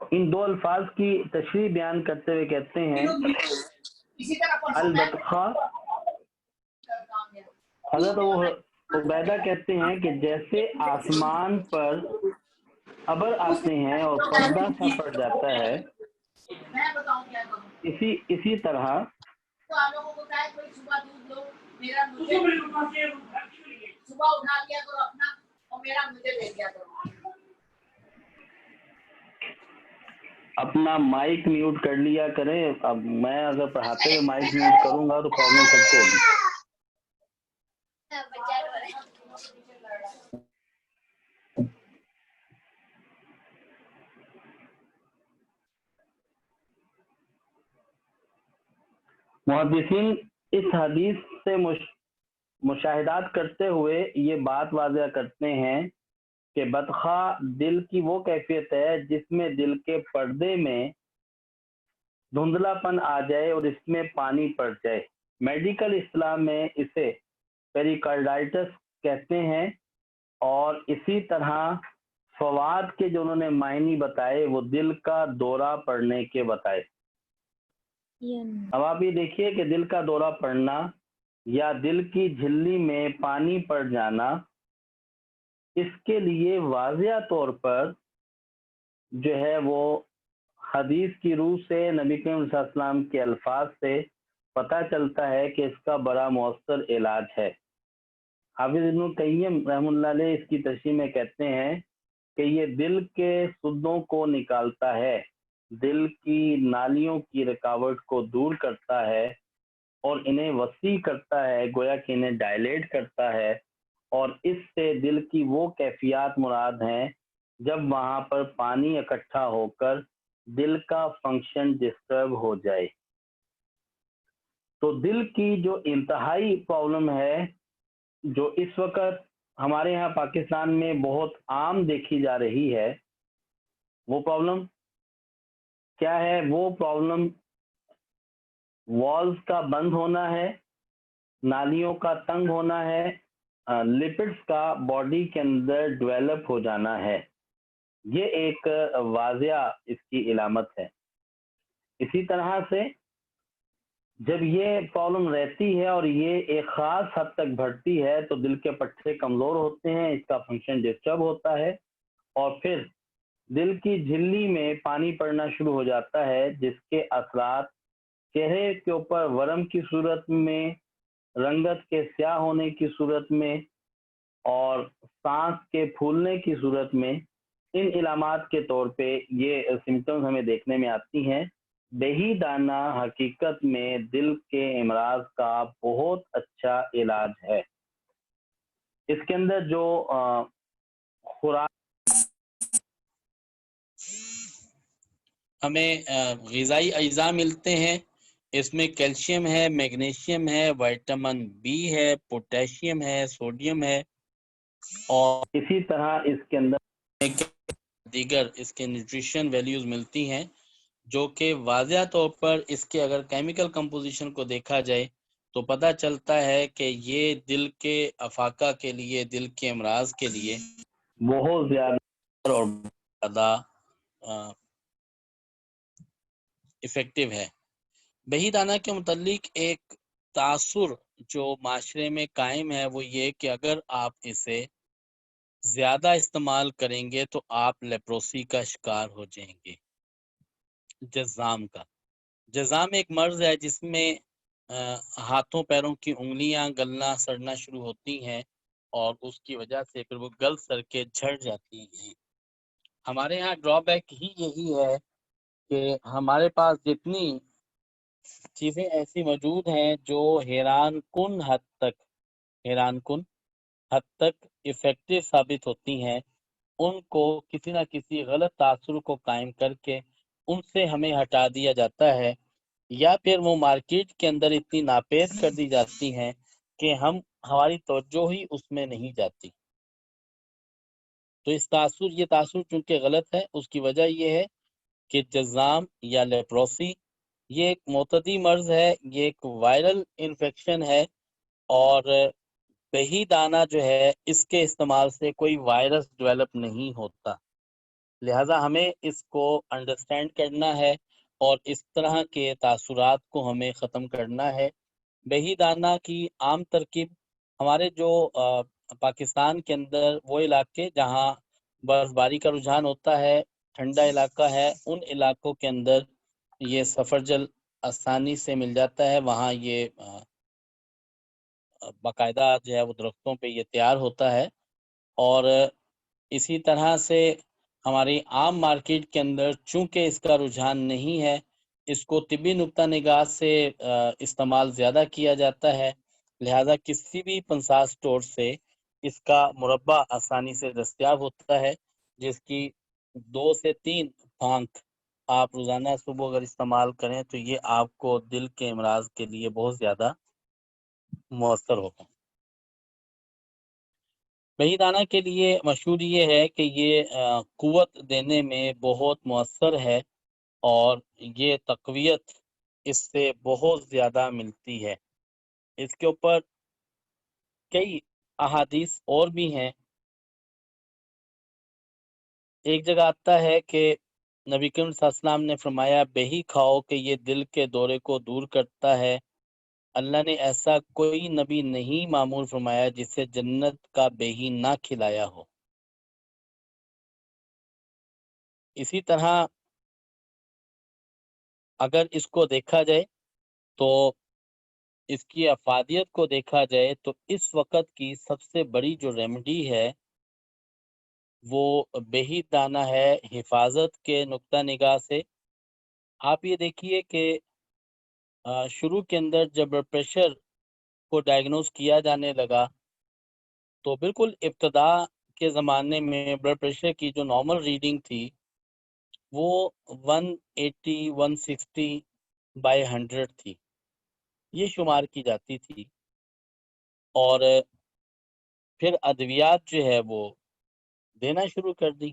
ان دو الفاظ کی تشریح بیان کرتے ہوئے کہتے ہیں، البطحاء، حضرت عبیدہ کہتے ہیں کہ جیسے آسمان پر ابر آتے ہیں اور پردہ سا پڑ جاتا ہے، اسی طرح اپنا مائک میوٹ کر لیا کریں. اب میں اگر پڑھاتے ہوئے مائک میوٹ کروں گا تو پرابلم سب کو ہوگی. محدثین اس حدیث سے مشاہدات کرتے ہوئے یہ بات واضح کرتے ہیں کہ بدخواہ دل کی وہ کیفیت ہے جس میں دل کے پردے میں دھندلا پن آ جائے اور اس میں پانی پڑ جائے. میڈیکل اصطلاح میں اسے پیریکارڈائٹس کہتے ہیں، اور اسی طرح فواد کے جو انہوں نے معنی بتائے وہ دل کا دورہ پڑنے کے بتائے. اب آپ یہ دیکھیے کہ دل کا دورہ پڑنا یا دل کی جھلی میں پانی پڑ جانا، اس کے لیے واضح طور پر جو ہے وہ حدیث کی روح سے، نبی کریم صلی اللہ علیہ وسلم کے الفاظ سے پتہ چلتا ہے کہ اس کا بڑا مؤثر علاج ہے. حافظ ابن قیم رحمۃ اللہ علیہ اس کی تشریح میں کہتے ہیں کہ یہ دل کے سدوں کو نکالتا ہے، دل کی نالیوں کی رکاوٹ کو دور کرتا ہے اور انہیں وسیع کرتا ہے، گویا کہ انہیں ڈائلیٹ کرتا ہے، اور اس سے دل کی وہ کیفیات مراد ہیں جب وہاں پر پانی اکٹھا ہو کر دل کا فنکشن ڈسٹرب ہو جائے. تو دل کی جو انتہائی پرابلم ہے جو اس وقت ہمارے یہاں پاکستان میں بہت عام دیکھی جا رہی ہے، وہ پرابلم کیا ہے؟ وہ پرابلم والز کا بند ہونا ہے، نالیوں کا تنگ ہونا ہے، لپڈز کا باڈی کے اندر ڈیولپ ہو جانا ہے. یہ ایک واضح اس کی علامت ہے. اسی طرح سے جب یہ پرابلم رہتی ہے اور یہ ایک خاص حد تک بڑھتی ہے تو دل کے پٹھے کمزور ہوتے ہیں، اس کا فنکشن ڈسٹرب ہوتا ہے، اور پھر دل کی جھلی میں پانی پڑنا شروع ہو جاتا ہے، جس کے اثرات چہرے کے اوپر ورم کی صورت میں، رنگت کے سیاہ ہونے کی صورت میں، اور سانس کے پھولنے کی صورت میں، ان علامات کے طور پہ یہ سمٹمز ہمیں دیکھنے میں آتی ہیں. دہی دانہ حقیقت میں دل کے امراض کا بہت اچھا علاج ہے. اس کے اندر جو خوراک ہمیں غذائی اجزاء ملتے ہیں. اس میں کیلشیم ہے، میگنیشیم ہے، وائٹامن بی ہے، پوٹیشیم ہے، سوڈیم ہے، اور اسی طرح اس کے اندر دیگر اس کے نیوٹریشن ویلیوز ملتی ہیں، جو کہ واضح طور پر اس کے اگر کیمیکل کمپوزیشن کو دیکھا جائے تو پتہ چلتا ہے کہ یہ دل کے افاقہ کے لیے، دل کے امراض کے لیے بہت زیادہ اور زیادہ افیکٹو ہے. بہی دانہ کے متعلق ایک تاثر جو معاشرے میں قائم ہے وہ یہ کہ اگر آپ اسے زیادہ استعمال کریں گے تو آپ لیپروسی کا شکار ہو جائیں گے. جذام کا جذام ایک مرض ہے جس میں ہاتھوں پیروں کی انگلیاں گلنا سڑنا شروع ہوتی ہیں اور اس کی وجہ سے پھر وہ گل سڑ کے جھڑ جاتی ہیں. ہمارے ہاں ڈرا بیک ہی یہی ہے کہ ہمارے پاس جتنی چیزیں ایسی موجود ہیں جو حیران کن حد تک افیکٹو ثابت ہوتی ہیں، ان کو کسی نہ کسی غلط تاثر کو قائم کر کے ان سے ہمیں ہٹا دیا جاتا ہے، یا پھر وہ مارکیٹ کے اندر اتنی ناپید کر دی جاتی ہیں کہ ہماری توجہ ہی اس میں نہیں جاتی. تو یہ تاثر چونکہ غلط ہے، اس کی وجہ یہ ہے کہ جذام یا لیپروسی یہ ایک معتدی مرض ہے، یہ ایک وائرل انفیکشن ہے، اور بہی دانہ جو ہے اس کے استعمال سے کوئی وائرس ڈیولپ نہیں ہوتا. لہٰذا ہمیں اس کو انڈرسٹینڈ کرنا ہے اور اس طرح کے تاثرات کو ہمیں ختم کرنا ہے. بہی دانہ کی عام ترکیب ہمارے جو پاکستان کے اندر وہ علاقے جہاں برف باری کا رجحان ہوتا ہے، ٹھنڈا علاقہ ہے، ان علاقوں کے اندر یہ سفرجل آسانی سے مل جاتا ہے. وہاں یہ باقاعدہ جو ہے وہ درختوں پہ یہ تیار ہوتا ہے، اور اسی طرح سے ہماری عام مارکیٹ کے اندر چونکہ اس کا رجحان نہیں ہے، اس کو طبی نقطہ نگاہ سے استعمال زیادہ کیا جاتا ہے. لہذا کسی بھی پنساس سٹور سے اس کا مربع آسانی سے دستیاب ہوتا ہے، جس کی 2 سے 3 پھانک آپ روزانہ صبح اگر استعمال کریں تو یہ آپ کو دل کے امراض کے لیے بہت زیادہ مؤثر ہوگا. بہی دانہ کے لیے مشہور یہ ہے کہ یہ قوت دینے میں بہت مؤثر ہے، اور یہ تقویت اس سے بہت زیادہ ملتی ہے. اس کے اوپر کئی احادیث اور بھی ہیں. ایک جگہ آتا ہے کہ نبی کریم صلی اللہ علیہ وسلم نے فرمایا بہی کھاؤ کہ یہ دل کے دورے کو دور کرتا ہے. اللہ نے ایسا کوئی نبی نہیں معمول فرمایا جسے جنت کا بہی نہ کھلایا ہو. اسی طرح اگر اس کو دیکھا جائے تو اس کی افادیت کو دیکھا جائے تو اس وقت کی سب سے بڑی جو ریمیڈی ہے وہ بہی دانہ ہے حفاظت کے نقطہ نگاہ سے. آپ یہ دیکھیے کہ شروع کے اندر جب بلڈ پریشر کو ڈائگنوز کیا جانے لگا تو بالکل ابتدا کے زمانے میں بلڈ پریشر کی جو نارمل ریڈنگ تھی وہ 180 160/100 تھی، یہ شمار کی جاتی تھی. اور پھر ادویات جو ہے وہ دینا شروع کر دی.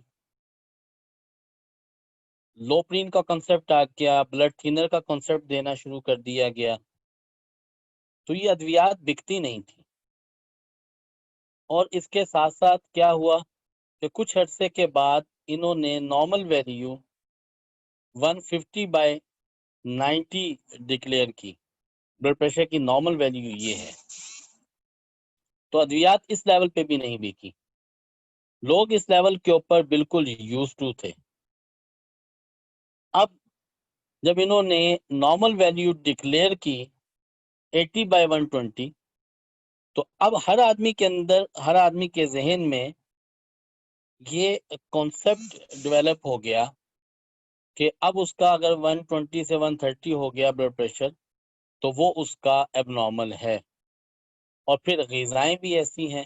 لوپرین کا کنسپٹ آ گیا، بلڈ تھینر کا کنسپٹ دینا شروع کر دیا گیا. تو یہ ادویات بکتی نہیں تھی. اور اس کے ساتھ ساتھ کیا ہوا کہ کچھ عرصے کے بعد انہوں نے نارمل ویلیو 150/90 ڈکلیئر کی. بلڈ پریشر کی نارمل ویلیو یہ ہے. تو ادویات اس لیول پہ بھی نہیں بکی. لوگ اس لیول کے اوپر بالکل یوز ٹو تھے. اب جب انہوں نے نارمل ویلیو ڈکلیئر کی 80/120 تو اب ہر آدمی کے اندر، ہر آدمی کے ذہن میں یہ کانسیپٹ ڈیولپ ہو گیا کہ اب اس کا اگر 120 سے 130 ہو گیا بلڈ پریشر تو وہ اس کا ایب نارمل ہے. اور پھر غذائیں بھی ایسی ہیں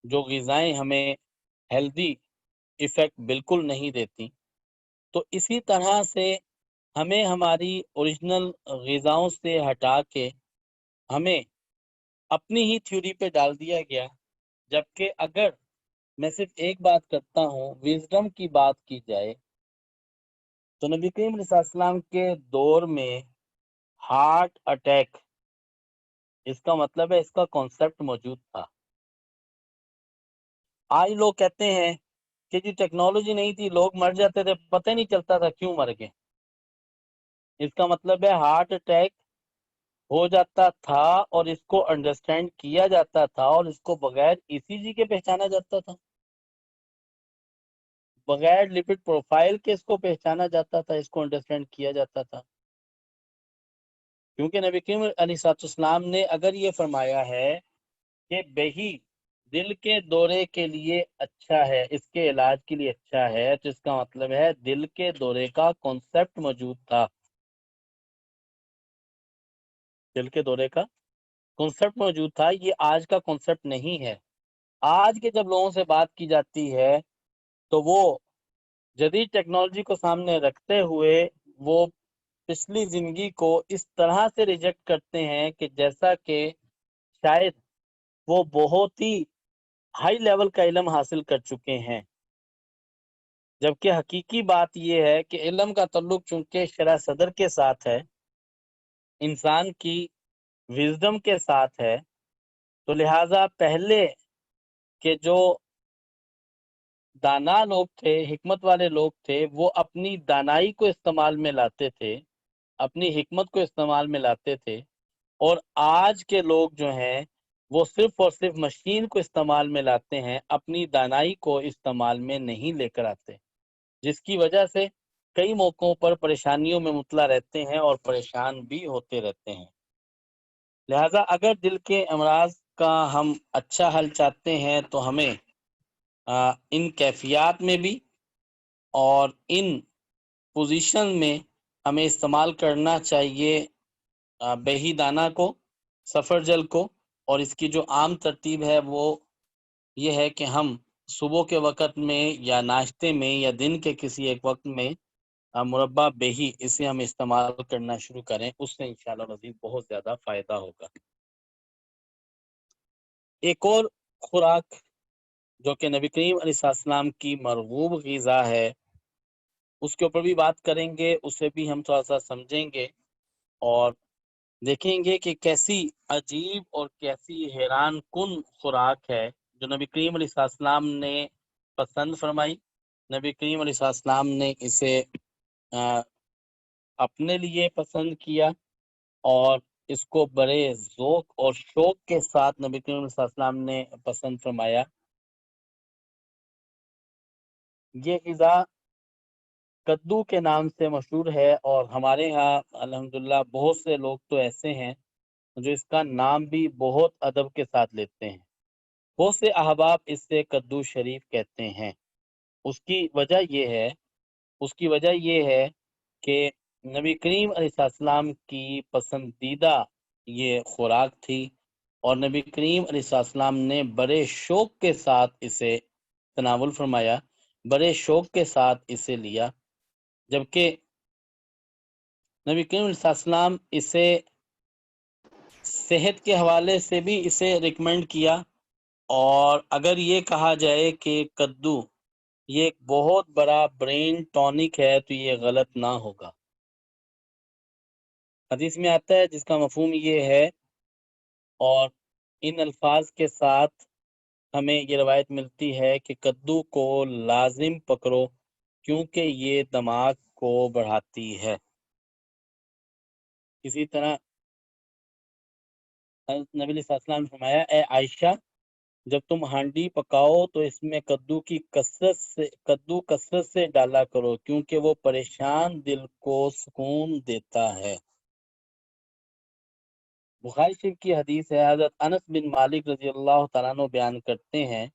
جو غذائیں ہمیں ہیلدی ایفیکٹ بالکل نہیں دیتی. تو اسی طرح سے ہمیں ہماری اوریجنل غذاؤں سے ہٹا کے ہمیں اپنی ہی تھیوری پہ ڈال دیا گیا، جبکہ اگر میں صرف ایک بات کرتا ہوں، وزڈم کی بات کی جائے تو نبی کریم علیہ السلام کے دور میں ہارٹ اٹیک، اس کا مطلب ہے اس کا کانسیپٹ موجود تھا۔ آج لوگ کہتے ہیں کہ جی ٹیکنالوجی نہیں تھی، لوگ مر جاتے تھے، پتہ ہی نہیں چلتا تھا کیوں مر گئے۔ اس کا مطلب ہے ہارٹ اٹیک ہو جاتا تھا اور اس کو انڈرسٹینڈ کیا جاتا تھا اور اس کو بغیر ای سی جی کے پہچانا جاتا تھا، بغیر لپڈ پروفائل کے اس کو پہچانا جاتا تھا، اس کو انڈرسٹینڈ کیا جاتا تھا، کیونکہ نبی کریم علیہ السلام نے اگر یہ فرمایا ہے کہ بہی دل کے دورے کے لیے اچھا ہے، اس کے علاج کے لیے اچھا ہے، تو اس کا مطلب ہے دل کے دورے کا کانسیپٹ موجود تھا، دل کے دورے کا کانسیپٹ موجود تھا۔ یہ آج کا کانسیپٹ نہیں ہے۔ آج کے جب لوگوں سے بات کی جاتی ہے تو وہ جدید ٹیکنالوجی کو سامنے رکھتے ہوئے وہ پچھلی زندگی کو اس طرح سے ریجیکٹ کرتے ہیں کہ جیسا کہ شاید وہ بہت ہی ہائی لیول کا علم حاصل کر چکے ہیں، جبکہ حقیقی بات یہ ہے کہ علم کا تعلق چونکہ شرح صدر کے ساتھ ہے، انسان کی وزڈم کے ساتھ ہے، تو لہٰذا پہلے کے جو دانا لوگ تھے، حکمت والے لوگ تھے، وہ اپنی دانائی کو استعمال میں لاتے تھے، اپنی حکمت کو استعمال میں لاتے تھے، اور آج کے لوگ جو ہیں وہ صرف اور صرف مشین کو استعمال میں لاتے ہیں، اپنی دانائی کو استعمال میں نہیں لے کر آتے، جس کی وجہ سے کئی موقعوں پر پریشانیوں میں مبتلا رہتے ہیں اور پریشان بھی ہوتے رہتے ہیں۔ لہٰذا اگر دل کے امراض کا ہم اچھا حل چاہتے ہیں تو ہمیں ان کیفیات میں بھی اور ان پوزیشن میں ہمیں استعمال کرنا چاہیے بہی دانہ کو، سفرجل کو، اور اس کی جو عام ترتیب ہے وہ یہ ہے کہ ہم صبح کے وقت میں یا ناشتے میں یا دن کے کسی ایک وقت میں مربع بہی اسے ہم استعمال کرنا شروع کریں، اس سے انشاءاللہ مزید بہت زیادہ فائدہ ہوگا۔ ایک اور خوراک جو کہ نبی کریم علیہ السلام کی مرغوب غذا ہے، اس کے اوپر بھی بات کریں گے، اسے بھی ہم تھوڑا سا سمجھیں گے اور دیکھیں گے کہ کیسی عجیب اور کیسی حیران کن خوراک ہے جو نبی کریم علیہ السلام نے پسند فرمائی۔ نبی کریم علیہ السلام نے اسے اپنے لیے پسند کیا اور اس کو بڑے ذوق اور شوق کے ساتھ نبی کریم علیہ السلام نے پسند فرمایا۔ یہ غذا کدو کے نام سے مشہور ہے اور ہمارے ہاں الحمدللہ بہت سے لوگ تو ایسے ہیں جو اس کا نام بھی بہت ادب کے ساتھ لیتے ہیں۔ بہت سے احباب اس سے کدو شریف کہتے ہیں۔ اس کی وجہ یہ ہے کہ نبی کریم علیہ السلام کی پسندیدہ یہ خوراک تھی اور نبی کریم علیہ السلام نے بڑے شوق کے ساتھ اسے تناول فرمایا، بڑے شوق کے ساتھ اسے لیا، جبکہ نبی کریم علیہ السلام اسے صحت کے حوالے سے بھی اسے ریکمینڈ کیا، اور اگر یہ کہا جائے کہ کدو یہ ایک بہت بڑا برین ٹونک ہے تو یہ غلط نہ ہوگا۔ حدیث میں آتا ہے جس کا مفہوم یہ ہے، اور ان الفاظ کے ساتھ ہمیں یہ روایت ملتی ہے کہ کدو کو لازم پکڑو کیونکہ یہ دماغ کو بڑھاتی ہے۔ اسی طرح نبی علیہ السلام نے فرمایا، اے عائشہ جب تم ہانڈی پکاؤ تو اس میں کدو کثرت سے ڈالا کرو کیونکہ وہ پریشان دل کو سکون دیتا ہے۔ بخاری شریف کی حدیث ہے، حضرت انس بن مالک رضی اللہ تعالیٰ عنہ بیان کرتے ہیں،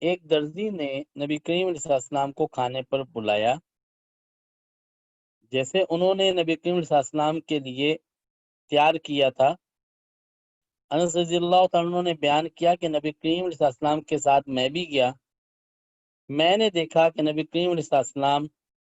ایک درزی نے نبی کریم علیہ السلام کو کھانے پر بلایا، جیسے انہوں نے نبی کریم علیہ السلام کے لیے تیار کیا تھا۔ انس رضی اللہ تعالیٰ نے بیان کیا کہ نبی کریم علیہ السلام کے ساتھ میں بھی گیا، میں نے دیکھا کہ نبی کریم علیہ السلام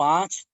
5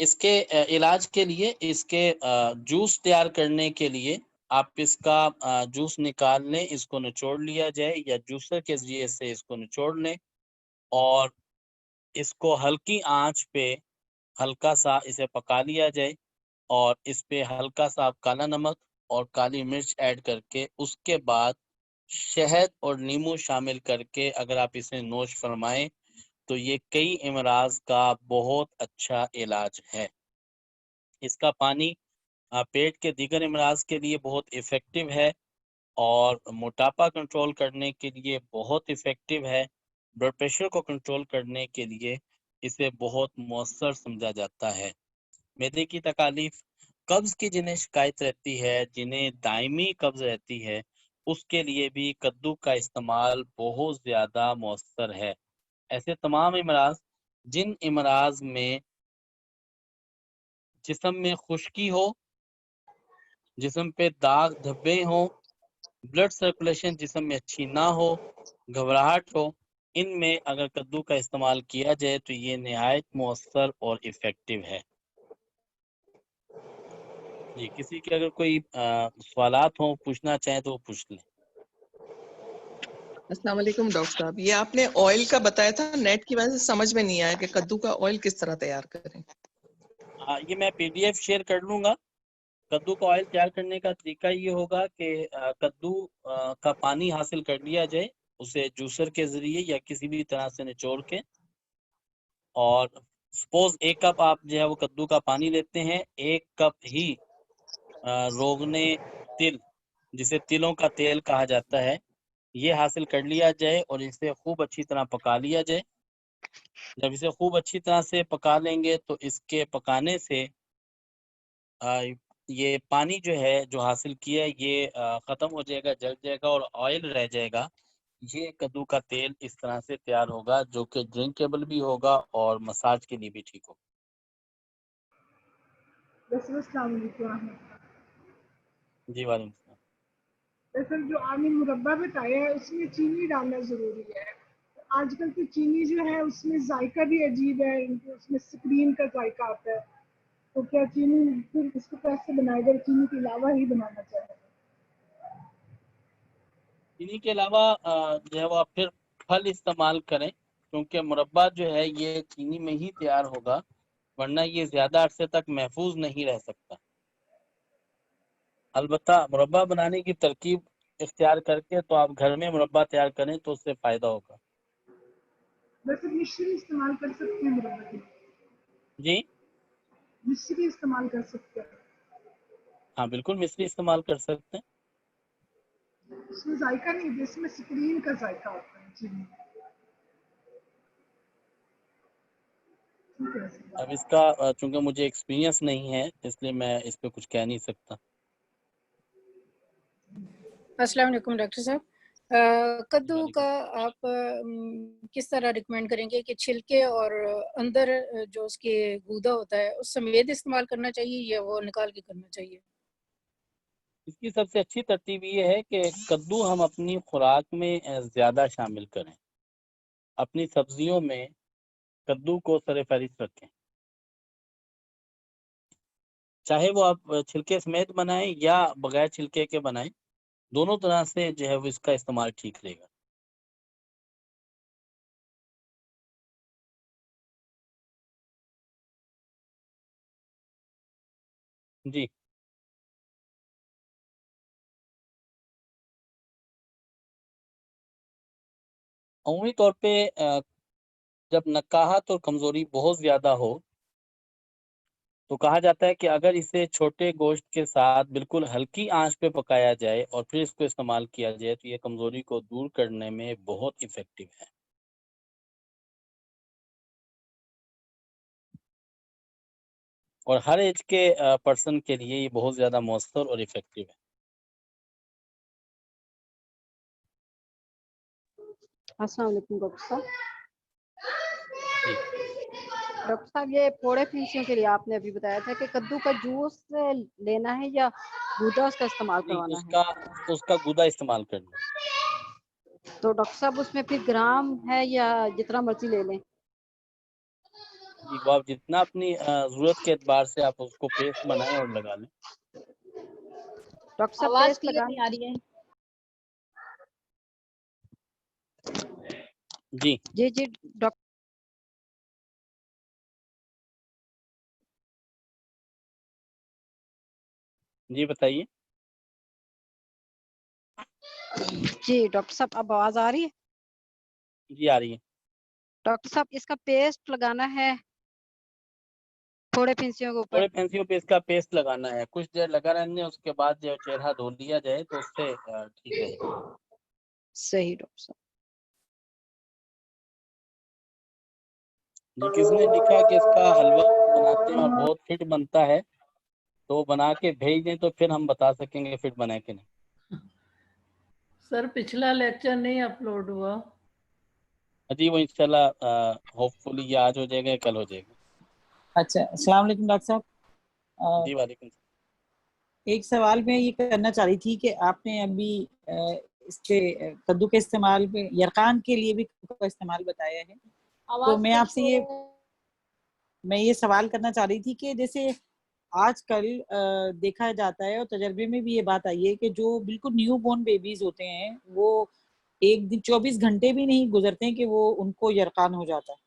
اس کے علاج کے لیے اس کے جوس تیار کرنے کے لیے آپ اس کا جوس نکال لیں، اس کو نچوڑ لیا جائے یا جوسر کے ذریعے سے اس کو نچوڑ لیں اور اس کو ہلکی آنچ پہ ہلکا سا اسے پکا لیا جائے اور اس پہ ہلکا سا آپ کالا نمک اور کالی مرچ ایڈ کر کے اس کے بعد شہد اور نیمبو شامل کر کے اگر آپ اسے نوش فرمائیں تو یہ کئی امراض کا بہت اچھا علاج ہے۔ اس کا پانی پیٹ کے دیگر امراض کے لیے بہت ایفیکٹو ہے اور موٹاپا کنٹرول کرنے کے لیے بہت ایفیکٹو ہے، بلڈ پریشر کو کنٹرول کرنے کے لیے اسے بہت مؤثر سمجھا جاتا ہے۔ معدے کی تکالیف، قبض کی جنہیں شکایت رہتی ہے، جنہیں دائمی قبض رہتی ہے، اس کے لیے بھی کدو کا استعمال بہت زیادہ مؤثر ہے۔ ایسے تمام امراض جن امراض میں جسم میں خشکی ہو، جسم پہ داغ دھبے ہوں، بلڈ سرکولیشن جسم میں اچھی نہ ہو، گھبراہٹ ہو، ان میں اگر کدو کا استعمال کیا جائے تو یہ نہایت مؤثر اور ایفیکٹو ہے۔ جی کسی کے اگر کوئی سوالات ہوں پوچھنا چاہیں تو وہ پوچھ لیں۔ السلام علیکم ڈاکٹر صاحب، یہ آپ نے آئل کا بتایا تھا، نیٹ کی وجہ سے سمجھ میں نہیں آیا کہ کدو کا آئل کس طرح تیار کریں۔ یہ میں PDF شیئر کر لوں گا۔ کدو کا آئل تیار کرنے کا طریقہ یہ ہوگا کہ کدو کا پانی حاصل کر لیا جائے، اسے جوسر کے ذریعے یا کسی بھی طرح سے نچوڑ کے، اور سپوز 1 کپ آپ جو ہے وہ کدو کا پانی لیتے ہیں، 1 کپ ہی روغنے تل، جسے تلوں کا تیل کہا جاتا ہے، یہ حاصل کر لیا جائے اور اسے خوب اچھی طرح پکا لیا جائے۔ جب اسے خوب اچھی طرح سے پکا لیں گے تو اس کے پکانے سے یہ پانی جو ہے جو حاصل کیا ہے یہ ختم ہو جائے گا، جل جائے گا اور آئل رہ جائے گا۔ یہ کدو کا تیل اس طرح سے تیار ہوگا جو کہ ڈرنکیبل بھی ہوگا اور مساج کے لیے بھی ٹھیک ہوگا۔ السلام علیکم۔ جی وعلیکم السلام۔ دراصل جو آپ نے مربع بتایا ہے اس میں چینی ڈالنا ضروری ہے۔ آج کل کی چینی جو ہے اس میں ذائقہ بھی عجیب ہے، اس میں سکرین کا ذائقہ آتا ہے، تو کیا چینی پھر اس کو کیسے بنایا جائے؟ چینی کے علاوہ ہی بنانا چاہیے؟ چینی کے علاوہ جو ہے وہ آپ پھر پھل استعمال کریں، کیونکہ مربع جو ہے یہ چینی میں ہی تیار ہوگا، ورنہ یہ زیادہ عرصے تک محفوظ نہیں رہ سکتا۔ البتہ مربع بنانے کی ترکیب اختیار کر کے تو آپ گھر میں مربع تیار کریں تو اس سے فائدہ ہوگا۔ ویسے مشری استعمال کر سکتے ہیں مربع کی؟ جی مشری استعمال کر سکتے ہیں؟ ہاں بالکل مصری استعمال کر سکتے ہیں۔ اس میں ذائقہ نہیں ہوتا، اس میں سکرین کا ذائقہ ہوتا ہے چینی۔ ٹھیک ہے۔ اب اس کا چونکہ مجھے ایکسپیرینس نہیں ہے اس لیے میں اس پہ کچھ کہہ نہیں سکتا۔ السلام علیکم ڈاکٹر صاحب، کدو کا آپ کس طرح ریکمینڈ کریں گے کہ چھلکے اور اندر جو اس کے گودا ہوتا ہے اس سمیت استعمال کرنا چاہیے یا وہ نکال کے کرنا چاہیے؟ اس کی سب سے اچھی ترتیب یہ ہے کہ کدو ہم اپنی خوراک میں زیادہ شامل کریں، اپنی سبزیوں میں کدو کو سر فہرست رکھیں، چاہے وہ آپ چھلکے سمیت بنائیں یا بغیر چھلکے کے بنائیں، دونوں طرح سے جو ہے وہ اس کا استعمال ٹھیک رہے گا۔ جی عمومی طور پہ جب نکاہت اور کمزوری بہت زیادہ ہو تو کہا جاتا ہے کہ اگر اسے چھوٹے گوشت کے ساتھ بالکل ہلکی آنچ پہ پکایا جائے اور پھر اس کو استعمال کیا جائے تو یہ کمزوری کو دور کرنے میں بہت ایفیکٹو ہے۔ اور ہر ایج کے پرسن کے لیے یہ بہت زیادہ مؤثر اور ایفیکٹو ہے۔ السلام علیکم ڈاکٹر صاحب۔ جی ڈاکٹر صاحب یہ پھوڑے پھنسیوں کے لیے آپ نے ابھی بتایا تھا کہ کدو کا جوس لینا ہے یا گودا اس کا استعمال کروانا اس کا گودا استعمال کرنا۔ تو ڈاکٹر صاحب اس میں پھر گرام ہے یا جتنا مرضی لے لیں؟ جی وہ آپ جتنا اپنی ضرورت کے اعتبار سے آپ اس کو پیسٹ بنائیں اور لگا لیں. ڈاکٹر صاحب آواز پیسٹ کلیئر لگانا نہیں آ رہی ہے. جی جی جی ڈاکٹر جی بتائیے. جی ڈاکٹر صاحب اب آواز آ رہی ہے؟ جی آ رہی ہے. ڈاکٹر صاحب اس کا پیسٹ لگانا ہے تھوڑے پھنسیوں کے اوپر. تھوڑے پھنسیوں پہ اس کا پیسٹ لگانا ہے, کچھ دیر لگا رہنے, اس کے بعد جو چہرہ دھو لیا جائے تو اس سے ٹھیک رہے گا. صحیح ڈاکٹر صاحب. جی کسی نے لکھا کہ اس کا حلوہ بناتے ہیں اور بہت فٹ بنتا ہے, تو بنا کے بھیج دیں تو پھر ہم بتا سکیں گے فٹ بنا کہ نہیں. سر پچھلا لیکچر نہیں اپلوڈ ہوا. جی وہ انشاءاللہ ہوپ فلی یہ آج ہو جائے گا, کل ہو جائے گا. اچھا السلام علیکم ڈاکٹر صاحب. جی وعلیکم السلام. ایک سوال میں یہ کرنا چاہ رہی تھی کہ آپ نے ابھی اس کے کدو کے استعمال پہ یرقان کے لیے بھی کدو کا استعمال بتایا ہے, تو میں آپ سے یہ سوال کرنا چاہ رہی تھی کہ جیسے آج کل دیکھا جاتا ہے اور تجربے میں بھی یہ بات آئی ہے کہ جو بالکل نیو بورن بیبیز ہوتے ہیں وہ ایک دن 24 گھنٹے بھی نہیں گزرتے ہیں کہ وہ ان کو یرقان ہو جاتا ہے,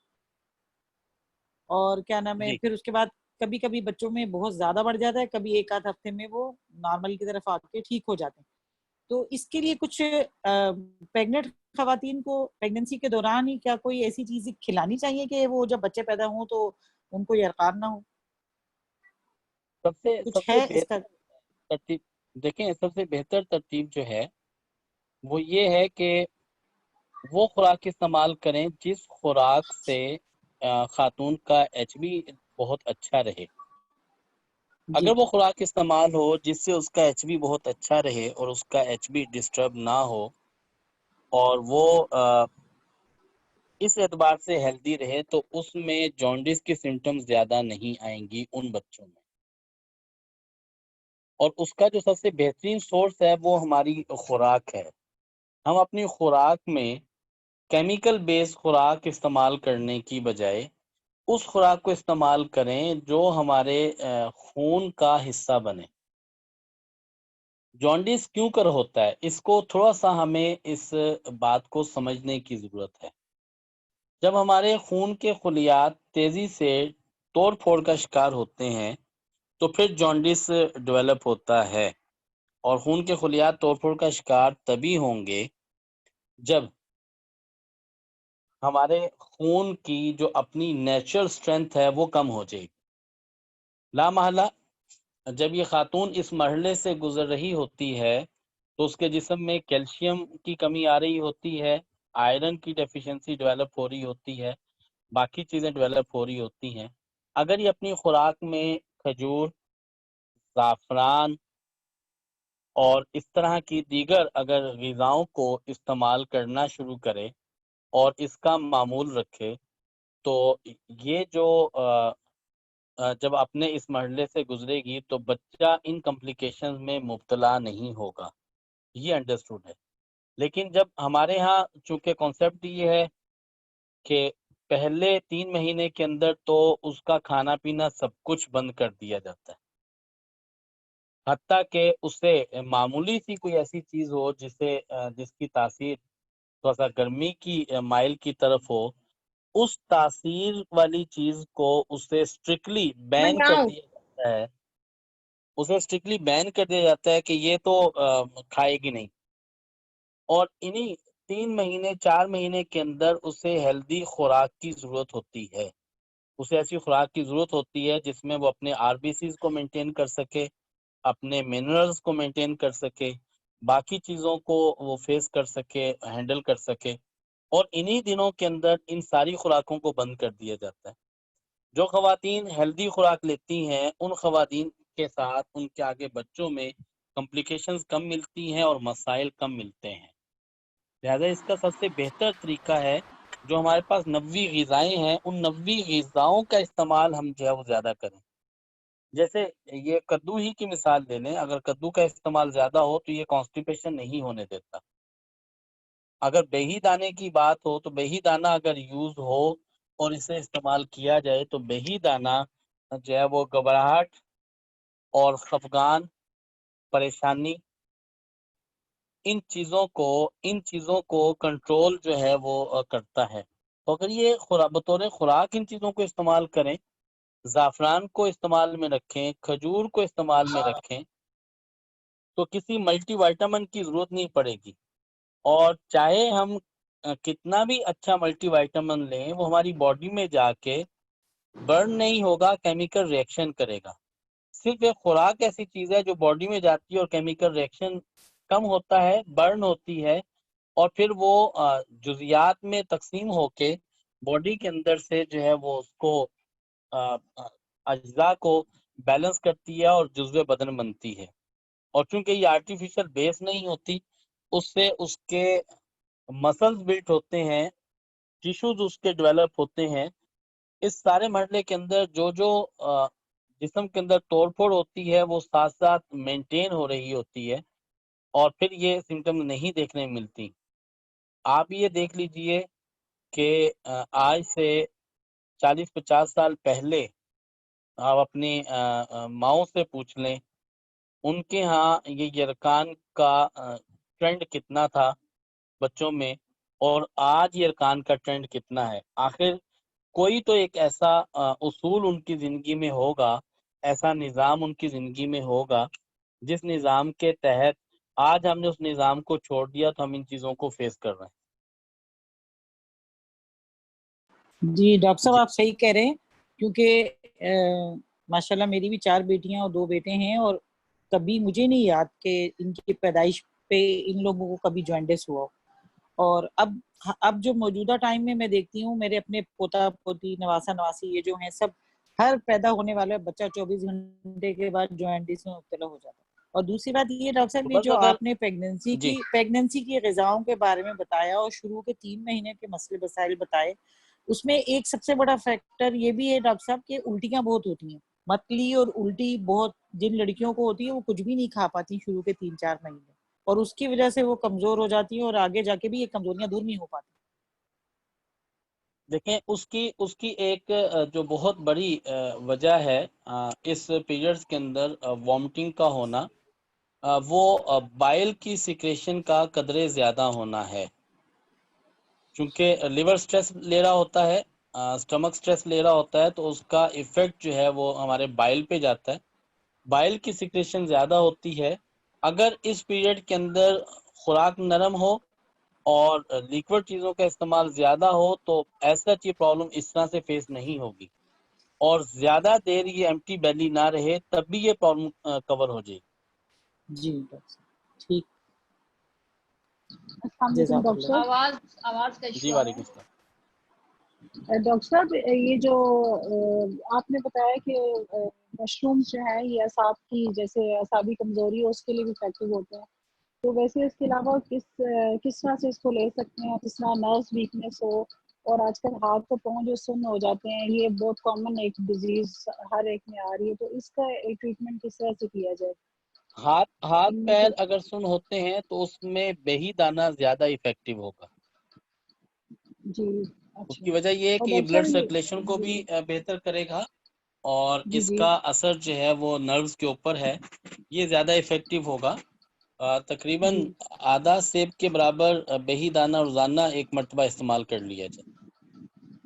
اور کیا نام ہے جی پھر اس کے بعد کبھی کبھی بچوں میں بہت زیادہ بڑھ جاتا ہے, کبھی ایک آدھ ہفتے میں وہ نارمل کی طرف آ کے ٹھیک ہو جاتے ہیں. تو اس کے لیے کچھ پیگنٹ خواتین کو پیگننسی کے دوران ہی کیا کوئی ایسی چیز کھلانی چاہیے کہ وہ جب بچے پیدا ہوں تو ان کو یرقان نہ ہو؟ سب سے کچھ ہے اس کا؟ ترتیب دیکھیں, سب سے بہتر ترتیب جو ہے وہ یہ ہے کہ وہ خوراک استعمال کریں جس خوراک سے خاتون کا ایچ بی بہت اچھا رہے. جی اگر وہ خوراک استعمال ہو جس سے اس کا ایچ بی بہت اچھا رہے اور اس کا ایچ بی ڈسٹرب نہ ہو اور وہ اس اعتبار سے ہیلدی رہے, تو اس میں جانڈس کی سمٹمز زیادہ نہیں آئیں گی ان بچوں میں. اور اس کا جو سب سے بہترین سورس ہے وہ ہماری خوراک ہے. ہم اپنی خوراک میں کیمیکل بیس خوراک استعمال کرنے کی بجائے اس خوراک کو استعمال کریں جو ہمارے خون کا حصہ بنے. جانڈس کیوں کر ہوتا ہے, اس کو تھوڑا سا ہمیں اس بات کو سمجھنے کی ضرورت ہے. جب ہمارے خون کے خلیات تیزی سے توڑ پھوڑ کا شکار ہوتے ہیں تو پھر جانڈس ڈیولپ ہوتا ہے, اور خون کے خلیات توڑ پھوڑ کا شکار تبھی ہوں گے جب ہمارے خون کی جو اپنی نیچرل سٹرینتھ ہے وہ کم ہو جائے گی. لا محالہ جب یہ خاتون اس مرحلے سے گزر رہی ہوتی ہے تو اس کے جسم میں کیلشیم کی کمی آ رہی ہوتی ہے, آئرن کی ڈیفیشنسی ڈیولپ ہو رہی ہوتی ہے, باقی چیزیں ڈیولپ ہو رہی ہوتی ہیں. اگر یہ اپنی خوراک میں کھجور, زعفران اور اس طرح کی دیگر اگر غذاؤں کو استعمال کرنا شروع کرے اور اس کا معمول رکھے تو یہ جو جب اپنے اس مرحلے سے گزرے گی تو بچہ ان کمپلیکیشنز میں مبتلا نہیں ہوگا. یہ انڈرسٹوڈ ہے. لیکن جب ہمارے ہاں چونکہ کانسیپٹ یہ ہے کہ پہلے 3 مہینے کے اندر تو اس کا کھانا پینا سب کچھ بند کر دیا جاتا ہے, حتیٰ کہ اس سے معمولی سی کوئی ایسی چیز ہو جس کی تاثیر تھوڑا سا گرمی کی مائل کی طرف ہو, اس تاثیر والی چیز کو اسے اسٹرکٹلی بین کر دیا جاتا ہے. اسے اسٹرکٹلی بین کر دیا جاتا ہے کہ یہ تو کھائے گی نہیں, اور انہی 3 مہینے 4 مہینے کے اندر اسے ہیلدی خوراک کی ضرورت ہوتی ہے. اسے ایسی خوراک کی ضرورت ہوتی ہے جس میں وہ اپنے آر بی سیز کو مینٹین کر سکے, اپنے منرلز کو مینٹین کر سکے, باقی چیزوں کو وہ فیس کر سکے, ہینڈل کر سکے. اور انہی دنوں کے اندر ان ساری خوراکوں کو بند کر دیا جاتا ہے. جو خواتین ہیلدی خوراک لیتی ہیں ان خواتین کے ساتھ ان کے آگے بچوں میں کمپلیکیشنز کم ملتی ہیں اور مسائل کم ملتے ہیں. لہذا اس کا سب سے بہتر طریقہ ہے جو ہمارے پاس نبوی غذائیں ہیں ان نبوی غذاؤں کا استعمال ہم جو ہے وہ زیادہ کریں. جیسے یہ کدو ہی کی مثال لے لیں, اگر کدو کا استعمال زیادہ ہو تو یہ کانسٹیپیشن نہیں ہونے دیتا. اگر بیہی دانے کی بات ہو تو بیہی دانہ اگر یوز ہو اور اسے استعمال کیا جائے تو بہی دانہ جو ہے وہ گھبراہٹ اور خفگان، پریشانی، ان چیزوں کو کنٹرول جو ہے وہ کرتا ہے. تو اگر یہ بطور خوراک ان چیزوں کو استعمال کریں، زعفران کو استعمال میں رکھیں، کھجور کو استعمال میں رکھیں، تو کسی ملٹی وائٹامن کی ضرورت نہیں پڑے گی. اور چاہے ہم کتنا بھی اچھا ملٹی وائٹامن لیں، وہ ہماری باڈی میں جا کے برن نہیں ہوگا، کیمیکل ریئیکشن کرے گا. صرف ایک خوراک ایسی چیز ہے جو باڈی میں جاتی ہے اور کیمیکل ریئیکشن کم ہوتا ہے، برن ہوتی ہے، اور پھر وہ جزیات میں تقسیم ہو کے باڈی کے اندر سے جو ہے وہ اس کو اجزاء کو بیلنس کرتی ہے اور جزو بدن بنتی ہے. اور چونکہ یہ آرٹیفیشل بیس نہیں ہوتی، اس سے اس کے مسلز بلٹ ہوتے ہیں، ٹیشوز اس کے ڈیولپ ہوتے ہیں. اس سارے مرحلے کے اندر جو جسم کے اندر توڑ پھوڑ ہوتی ہے وہ ساتھ ساتھ مینٹین ہو رہی ہوتی ہے، اور پھر یہ سمٹم نہیں دیکھنے ملتی. آپ یہ دیکھ لیجئے کہ آج سے 40-50 سال پہلے آپ اپنی ماؤں سے پوچھ لیں، ان کے ہاں یہ یرکان کا ٹرینڈ کتنا تھا بچوں میں، اور آج یرکان کا ٹرینڈ کتنا ہے. آخر کوئی تو ایک ایسا اصول ان کی زندگی میں ہوگا، ایسا نظام ان کی زندگی میں ہوگا جس نظام کے تحت آج ہم نے اس نظام کو چھوڑ دیا تو ہم ان چیزوں کو فیس کر رہے ہیں. جی ڈاکٹر صاحب جی آپ صحیح کہہ رہے ہیں، کیونکہ ماشاءاللہ میری بھی 4 بیٹیاں اور 2 بیٹے ہیں، اور کبھی مجھے نہیں یاد کہ ان کی پیدائش پہ ان لوگوں کو کبھی جوائنٹس ہوا. اور اب جو موجودہ ٹائم میں دیکھتی ہوں، میرے اپنے پوتا پوتی نواسا نواسی یہ جو ہیں سب، ہر پیدا ہونے والا بچہ 24 گھنٹے کے بعد جوائنٹس میں مبتلا ہو جاتا ہے. اور دوسری بات یہ ڈاکٹر تو صاحب، یہ بس جو اگر آپ نے جی پیگننسی کی غذاؤں کے بارے میں بتایا اور شروع کے 3 مہینے کے مسئلے مسائل بتائے، اس میں ایک سب سے بڑا فیکٹر یہ بھی ہے ڈاکٹر صاحب کہ الٹیاں بہت ہوتی ہیں. متلی اور الٹی بہت جن لڑکیوں کو ہوتی ہے وہ کچھ بھی نہیں کھا پاتی شروع کے 3-4 مہینے، اور اس کی وجہ سے وہ کمزور ہو جاتی ہیں اور آگے جا کے بھی یہ کمزوریاں دور نہیں ہو پاتی. دیکھیں اس کی ایک جو بہت بڑی وجہ ہے اس پیریڈز کے اندر وامٹنگ کا ہونا، وہ بائل کی سیکریشن کا قدرے زیادہ ہونا ہے. چونکہ لیور سٹریس لے رہا ہوتا ہے، سٹمک سٹریس لے رہا ہوتا ہے، تو اس کا ایفیکٹ جو ہے وہ ہمارے بائل پہ جاتا ہے. بائل کی سیکریشن زیادہ ہوتی ہے. اگر اس پیریڈ کے اندر خوراک نرم ہو اور لیکوڈ چیزوں کا استعمال زیادہ ہو تو ایسا یہ پرابلم اس طرح سے فیس نہیں ہوگی، اور زیادہ دیر یہ ایمٹی بیلی نہ رہے تب بھی یہ پرابلم کور ہو جائے گی. جی ڈاکٹر صاحب ٹھیک. السلام علیکم جزاک ڈاکٹر اللہ. صاحب. آواز کا جی ایشو آ رہا وعلیکم ہے. السلام. ڈاکٹر صاحب یہ جو آپ نے بتایا کہ مشروم جو ہے یہ اعصاب کی جیسے اعصابی کمزوری ہے اس کے لیے بھی افیکٹو ہوتے ہیں، تو ویسے اس کے علاوہ کس طرح سے اس کو لے سکتے ہیں؟ جس طرح نروس ویکنیس ہو، اور آج کل ہاتھ کو پاؤں جو سن ہو جاتے ہیں، یہ بہت کامن ایک ڈیزیز ہر ایک میں آ رہی ہے، تو اس کا ٹریٹمنٹ کس طرح سے کیا جائے؟ ہاتھ ان میں پیر سے اگر سن ہوتے ہیں تو اس میں بہی دانہ زیادہ افیکٹو ہوگا. جی اس اچھا. کی وجہ یہ ہے اور کہ یہ ڈاکٹر بلڈ صاحب سرکولیشن کو جی بھی بہتر کرے گا، اور جی اس جی کا اثر جو ہے وہ نروز کے اوپر ہے، یہ زیادہ افیکٹو ہوگا. تقریباً جی آدھا سیب کے برابر بہی دانہ روزانہ 1 مرتبہ استعمال کر لیا جائے.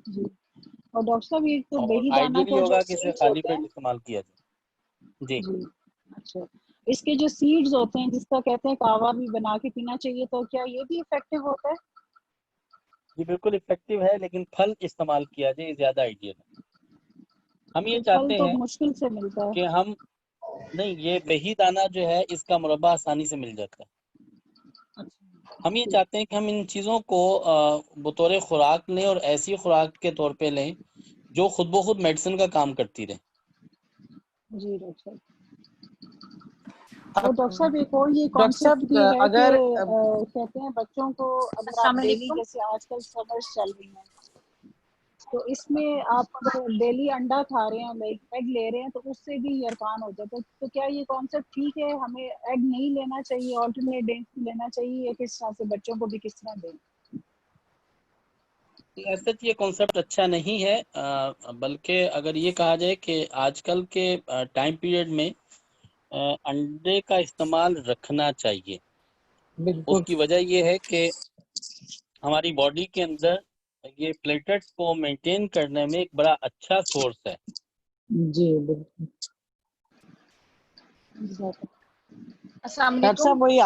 جی. اور ڈاکٹر صاحب یہ تو اور بہی دانہ آئیڈیلی کا جو ہوگا کہ اسے سیڈز خالی ہوتے پیٹ ہیں. استعمال کیا جائے. جی جی اچھا. اس کے جو سیڈز ہوتے ہیں جس کا کہتے ہیں کہوا بھی بنا کے پینا چاہیے، تو کیا یہ بھی افیکٹو ہوتا ہے؟ یہ بالکل افیکٹو ہے، لیکن پھل استعمال کیا جائے زیادہ آئیڈیل ہے. ہم یہ تو پھل چاہتے تو ہیں مشکل سے ملتا ہے. کہ نہیں، یہ بہی دانہ جو ہے اس کا مربع آسانی سے مل جاتا ہے. ہم یہ ٹھیک. چاہتے ہیں کہ ہم ان چیزوں کو بطور خوراک لیں، اور ایسی خوراک کے طور پہ لیں جو خود بخود میڈیسن کا کام کرتی رہے. جی ڈاکٹر صاحب. اور ڈاکٹر صاحب ایک اور یہ ڈاکٹر کانسیپٹ صاحب بھی ہے کہ اگر کہتے ہیں بچوں کو اگر آپ السلام ڈیلی، علیکم. جیسے آج کل سمرز چل رہی ہیں، تو اس میں آپ اگر ڈیلی انڈا کھا رہے ہیں، ایگ لے رہے ہیں، تو اس سے بھی یرکان ہو جاتا ہے، تو کیا یہ کانسیپٹ ٹھیک ہے؟ ہمیں ایگ نہیں لینا چاہیے، آلٹرنیٹ ڈے لینا چاہیے، یا کس طرح سے بچوں کو بھی کس طرح دیں؟ ایسا یہ کانسیپٹ اچھا نہیں ہے، بلکہ اگر یہ کہا جائے کہ آج کل کے ٹائم پیریڈ میں انڈے کا استعمال رکھنا چاہیے۔ بالکل اس کی وجہ یہ ہے کہ ہماری باڈی کے اندر یہ پلیٹلیٹس کو مینٹین کرنے میں ایک بڑا اچھا سورس ہے۔ جی بالکل۔ السلام ڈاکٹر صاحب علیکم۔ وہی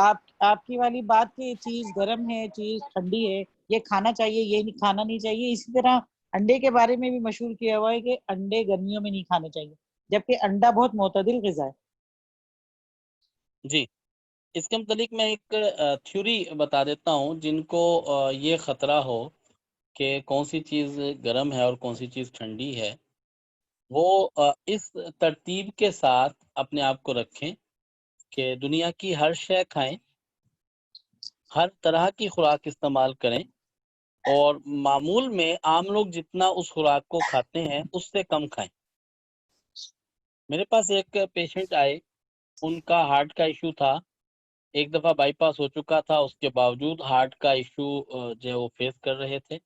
آپ کی والی بات کہ چیز گرم ہے، چیز ٹھنڈی ہے، یہ کھانا چاہیے، یہ نہیں کھانا نہیں چاہیے۔ اسی طرح انڈے کے بارے میں بھی مشہور کیا ہوا ہے کہ انڈے گرمیوں میں نہیں کھانے چاہیے، جبکہ انڈا بہت معتدل غذا ہے۔ جی، اس کے متعلق میں ایک تھیوری بتا دیتا ہوں، جن کو یہ خطرہ ہو کہ کون سی چیز گرم ہے اور کون سی چیز ٹھنڈی ہے، وہ اس ترتیب کے ساتھ اپنے آپ کو رکھیں کہ دنیا کی ہر شے کھائیں، ہر طرح کی خوراک استعمال کریں، اور معمول میں عام لوگ جتنا اس خوراک کو کھاتے ہیں اس سے کم کھائیں۔ میرے پاس ایک پیشنٹ آئے، ان کا ہارٹ کا ایشو تھا، ایک دفعہ بائی پاس ہو چکا تھا، اس کے باوجود ہارٹ کا ایشو جو ہے وہ فیس کر رہے تھے۔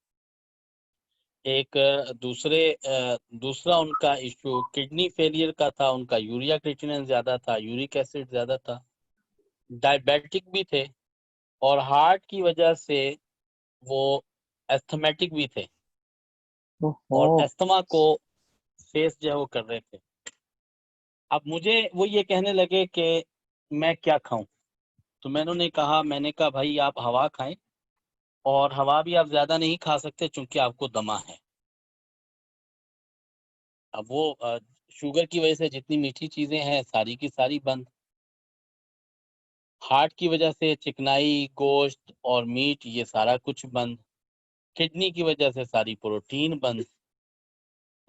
ایک دوسرا ان کا ایشو کڈنی فیلئر کا تھا، ان کا یوریا کریٹینن زیادہ تھا، یورک ایسڈ زیادہ تھا، ڈائبیٹک بھی تھے، اور ہارٹ کی وجہ سے وہ ایستھمیٹک بھی تھے، اور ایستھما کو فیس جو ہے وہ کر رہے تھے۔ اب مجھے وہ یہ کہنے لگے کہ میں کیا کھاؤں، تو میں نے کہا بھائی آپ ہوا کھائیں، اور ہوا بھی آپ زیادہ نہیں کھا سکتے چونکہ آپ کو دمہ ہے۔ اب وہ شوگر کی وجہ سے جتنی میٹھی چیزیں ہیں ساری کی ساری بند، ہارٹ کی وجہ سے چکنائی، گوشت اور میٹ یہ سارا کچھ بند، کڈنی کی وجہ سے ساری پروٹین بند۔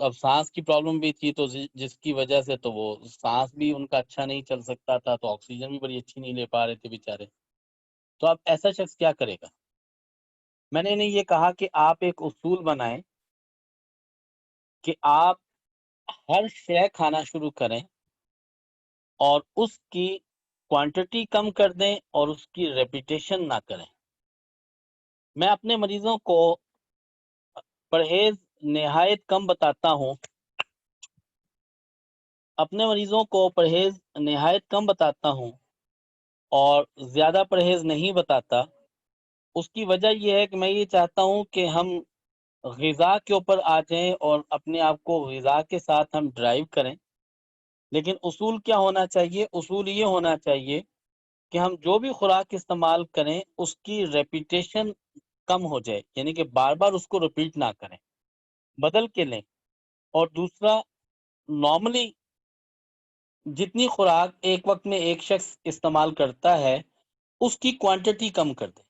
اب سانس کی پرابلم بھی تھی، تو جس کی وجہ سے تو وہ سانس بھی ان کا اچھا نہیں چل سکتا تھا، تو آکسیجن بھی بڑی اچھی نہیں لے پا رہے تھے بیچارے۔ تو اب ایسا شخص کیا کرے گا؟ میں نے انہیں یہ کہا کہ آپ ایک اصول بنائیں کہ آپ ہر شے کھانا شروع کریں اور اس کی کوانٹٹی کم کر دیں اور اس کی ریپیٹیشن نہ کریں۔ میں اپنے مریضوں کو پرہیز نہایت کم بتاتا ہوں، اور زیادہ پرہیز نہیں بتاتا۔ اس کی وجہ یہ ہے کہ میں یہ چاہتا ہوں کہ ہم غذا کے اوپر آ جائیں اور اپنے آپ کو غذا کے ساتھ ہم ڈرائیو کریں۔ لیکن اصول کیا ہونا چاہیے؟ اصول یہ ہونا چاہیے کہ ہم جو بھی خوراک استعمال کریں اس کی ریپیٹیشن کم ہو جائے، یعنی کہ بار بار اس کو ریپیٹ نہ کریں، بدل کے لیں۔ اور دوسرا، نارملی جتنی خوراک ایک وقت میں ایک شخص استعمال کرتا ہے اس کی کوانٹٹی کم کر دیں۔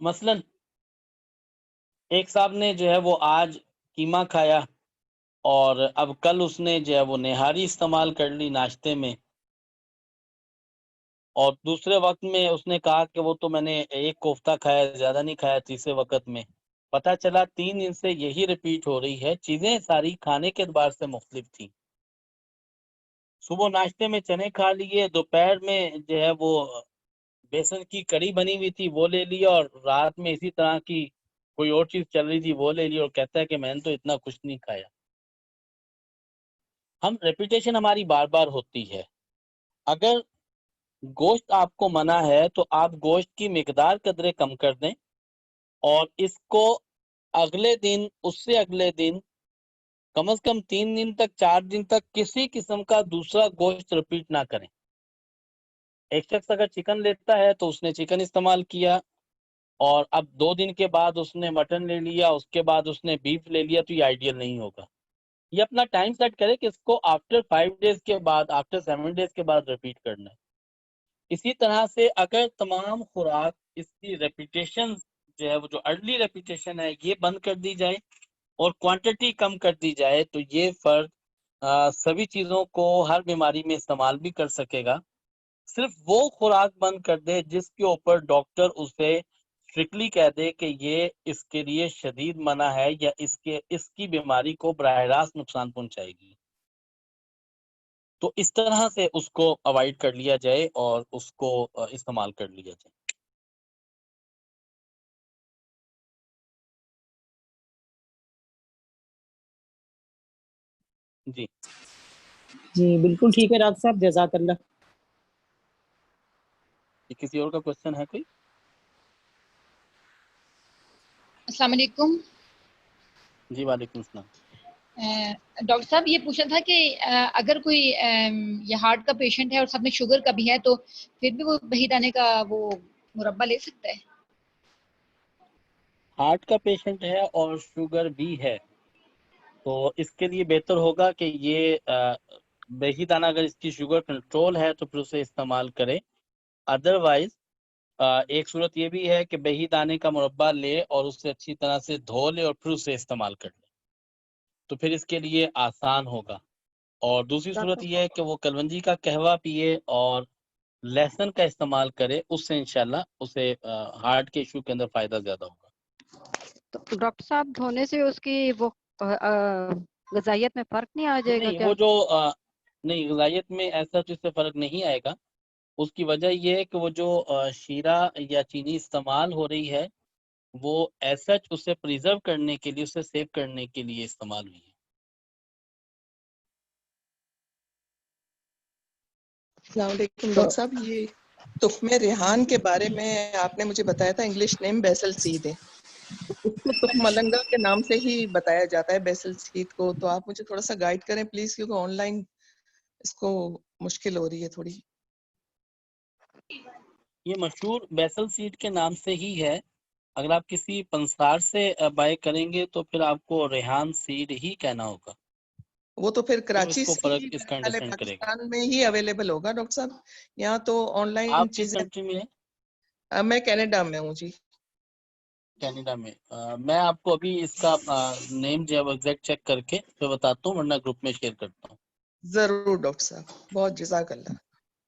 مثلا ایک صاحب نے جو ہے وہ آج قیمہ کھایا، اور اب کل اس نے جو ہے وہ نہاری استعمال کر لی ناشتے میں، اور دوسرے وقت میں اس نے کہا کہ وہ تو میں نے ایک کوفتہ کھایا، زیادہ نہیں کھایا تیسرے وقت میں۔ پتہ چلا 3 دن سے یہی ریپیٹ ہو رہی ہے، چیزیں ساری کھانے کے اعتبار سے مختلف تھیں۔ صبح ناشتے میں چنے کھا لیے، دوپہر میں جو ہے وہ بیسن کی کڑی بنی ہوئی تھی وہ لے لیا، اور رات میں اسی طرح کی کوئی اور چیز چل رہی تھی وہ لے لی، اور کہتا ہے کہ میں نے تو اتنا کچھ نہیں کھایا۔ ہم ریپیٹیشن ہماری بار بار ہوتی ہے۔ اگر گوشت آپ کو منع ہے تو آپ گوشت کی مقدار قدرے کم کر دیں، اور اس کو اگلے دن، اس سے اگلے دن، کم از کم 3 دن تک، 4 دن تک کسی قسم کا دوسرا گوشت ریپیٹ نہ کریں۔ ایک شخص اگر چکن لیتا ہے تو اس نے چکن استعمال کیا، اور اب 2 دن کے بعد اس نے مٹن لے لیا، اس کے بعد اس نے بیف لے لیا، تو یہ آئیڈیل نہیں ہوگا۔ یہ اپنا ٹائم سیٹ کرے کہ اس کو آفٹر 5 ڈیز کے بعد، آفٹر 7 ڈیز کے بعد ریپیٹ کرنا ہے۔ اسی طرح سے اگر تمام خوراک اس کی ریپیٹیشن جو ہے وہ جو ارلی ریپیٹیشن ہے یہ بند کر دی جائے اور کوانٹٹی کم کر دی جائے، تو یہ فرد سبھی چیزوں کو ہر بیماری میں استعمال بھی کر سکے گا۔ صرف وہ خوراک بند کر دے جس کے اوپر ڈاکٹر اسے اسٹرکٹلی کہہ دے کہ یہ اس کے لیے شدید منع ہے، یا اس کی بیماری کو براہ راست نقصان پہنچائے گی، تو اس طرح سے اس کو اوائڈ کر لیا جائے اور اس کو استعمال کر لیا جائے۔ جی جی بالکل ٹھیک ہے ڈاکٹر صاحب، جزاک اللہ. کسی اور کا کوشچن ہے کوئی؟ السلام علیکم. جی وعلیکم السلام. ڈاکٹر صاحب یہ پوچھنا تھا کہ اگر کوئی یہ ہارٹ کا پیشنٹ ہے اور ساتھ میں شوگر کا بھی ہے تو پھر بھی وہ بہی دانے کا وہ مربع لے سکتا ہے؟ ہارٹ کا پیشنٹ ہے اور شوگر بھی ہے تو اس کے لیے بہتر ہوگا کہ یہ بہی دانہ اگر اس کی شوگر کنٹرول ہے تو پھر اسے استعمال کرے. ادروائز ایک صورت یہ بھی ہے کہ بہی دانے کا مربع لے اور اسے اچھی طرح سے دھو لے اور پھر اسے استعمال کر لے تو پھر اس کے لیے آسان ہوگا. اور دوسری صورت یہ ہے کہ وہ کلونجی کا قہوہ پیے اور لہسن کا استعمال کرے، اس سے انشاءاللہ اسے ہارٹ کے ایشو کے اندر فائدہ زیادہ ہوگا. تو ڈاکٹر صاحب دھونے سے اس کی وہ غذائیت میں فرق نہیں آ جائے گا نہیں کیا؟ وہ جو نہیں غذائیت میں ایسا تو اس سے فرق نہیں آئے گا. اس کی وجہ یہ ہے کہ وہ جو شیرہ یا چینی استعمال ہو رہی ہے وہ ایسا اسے پریزرو کرنے کے لیے، اسے سیو کرنے کے لیے استعمال ہوئی ہے. السلام علیکم ڈاکٹر صاحب. یہ تخم ریحان کے بارے میں آپ نے مجھے بتایا تھا انگلش نیم بیسل سیڈ ہے، اس کو تخم ملنگا کے نام سے ہی بتایا جاتا ہے بیسل سیڈ کو. تو آپ مجھے تھوڑا سا گائیڈ کریں پلیز، کیونکہ آن لائن اس کو مشکل ہو رہی ہے تھوڑی. یہ مشہور بیسل سیڈ کے نام سے ہی ہے. اگر آپ کسی پنسار سے بائی کریں گے تو پھر آپ کو ریحان سیڈ ہی کہنا ہوگا. وہ تو پھر تو کراچی اس کو سے فرق ہی اس کا پہلے انڈرسٹینڈ کرے گا. پاکستان میں ہی اویلیبل ہوگا ڈاکٹر صاحب، یہاں تو آن لائن آپ کس چیزیں. کنٹری میں ہیں؟ میں کینیڈا میں ہوں جی. کینیڈا میں. میں آپ کو ابھی اس کا نیم جو ہے وہ ایگزیکٹ چیک کر کے پھر بتاتا ہوں، ورنہ گروپ میں شیئر کرتا ہوں. ضرور ڈاکٹر صاحب، بہت جزاک اللہ.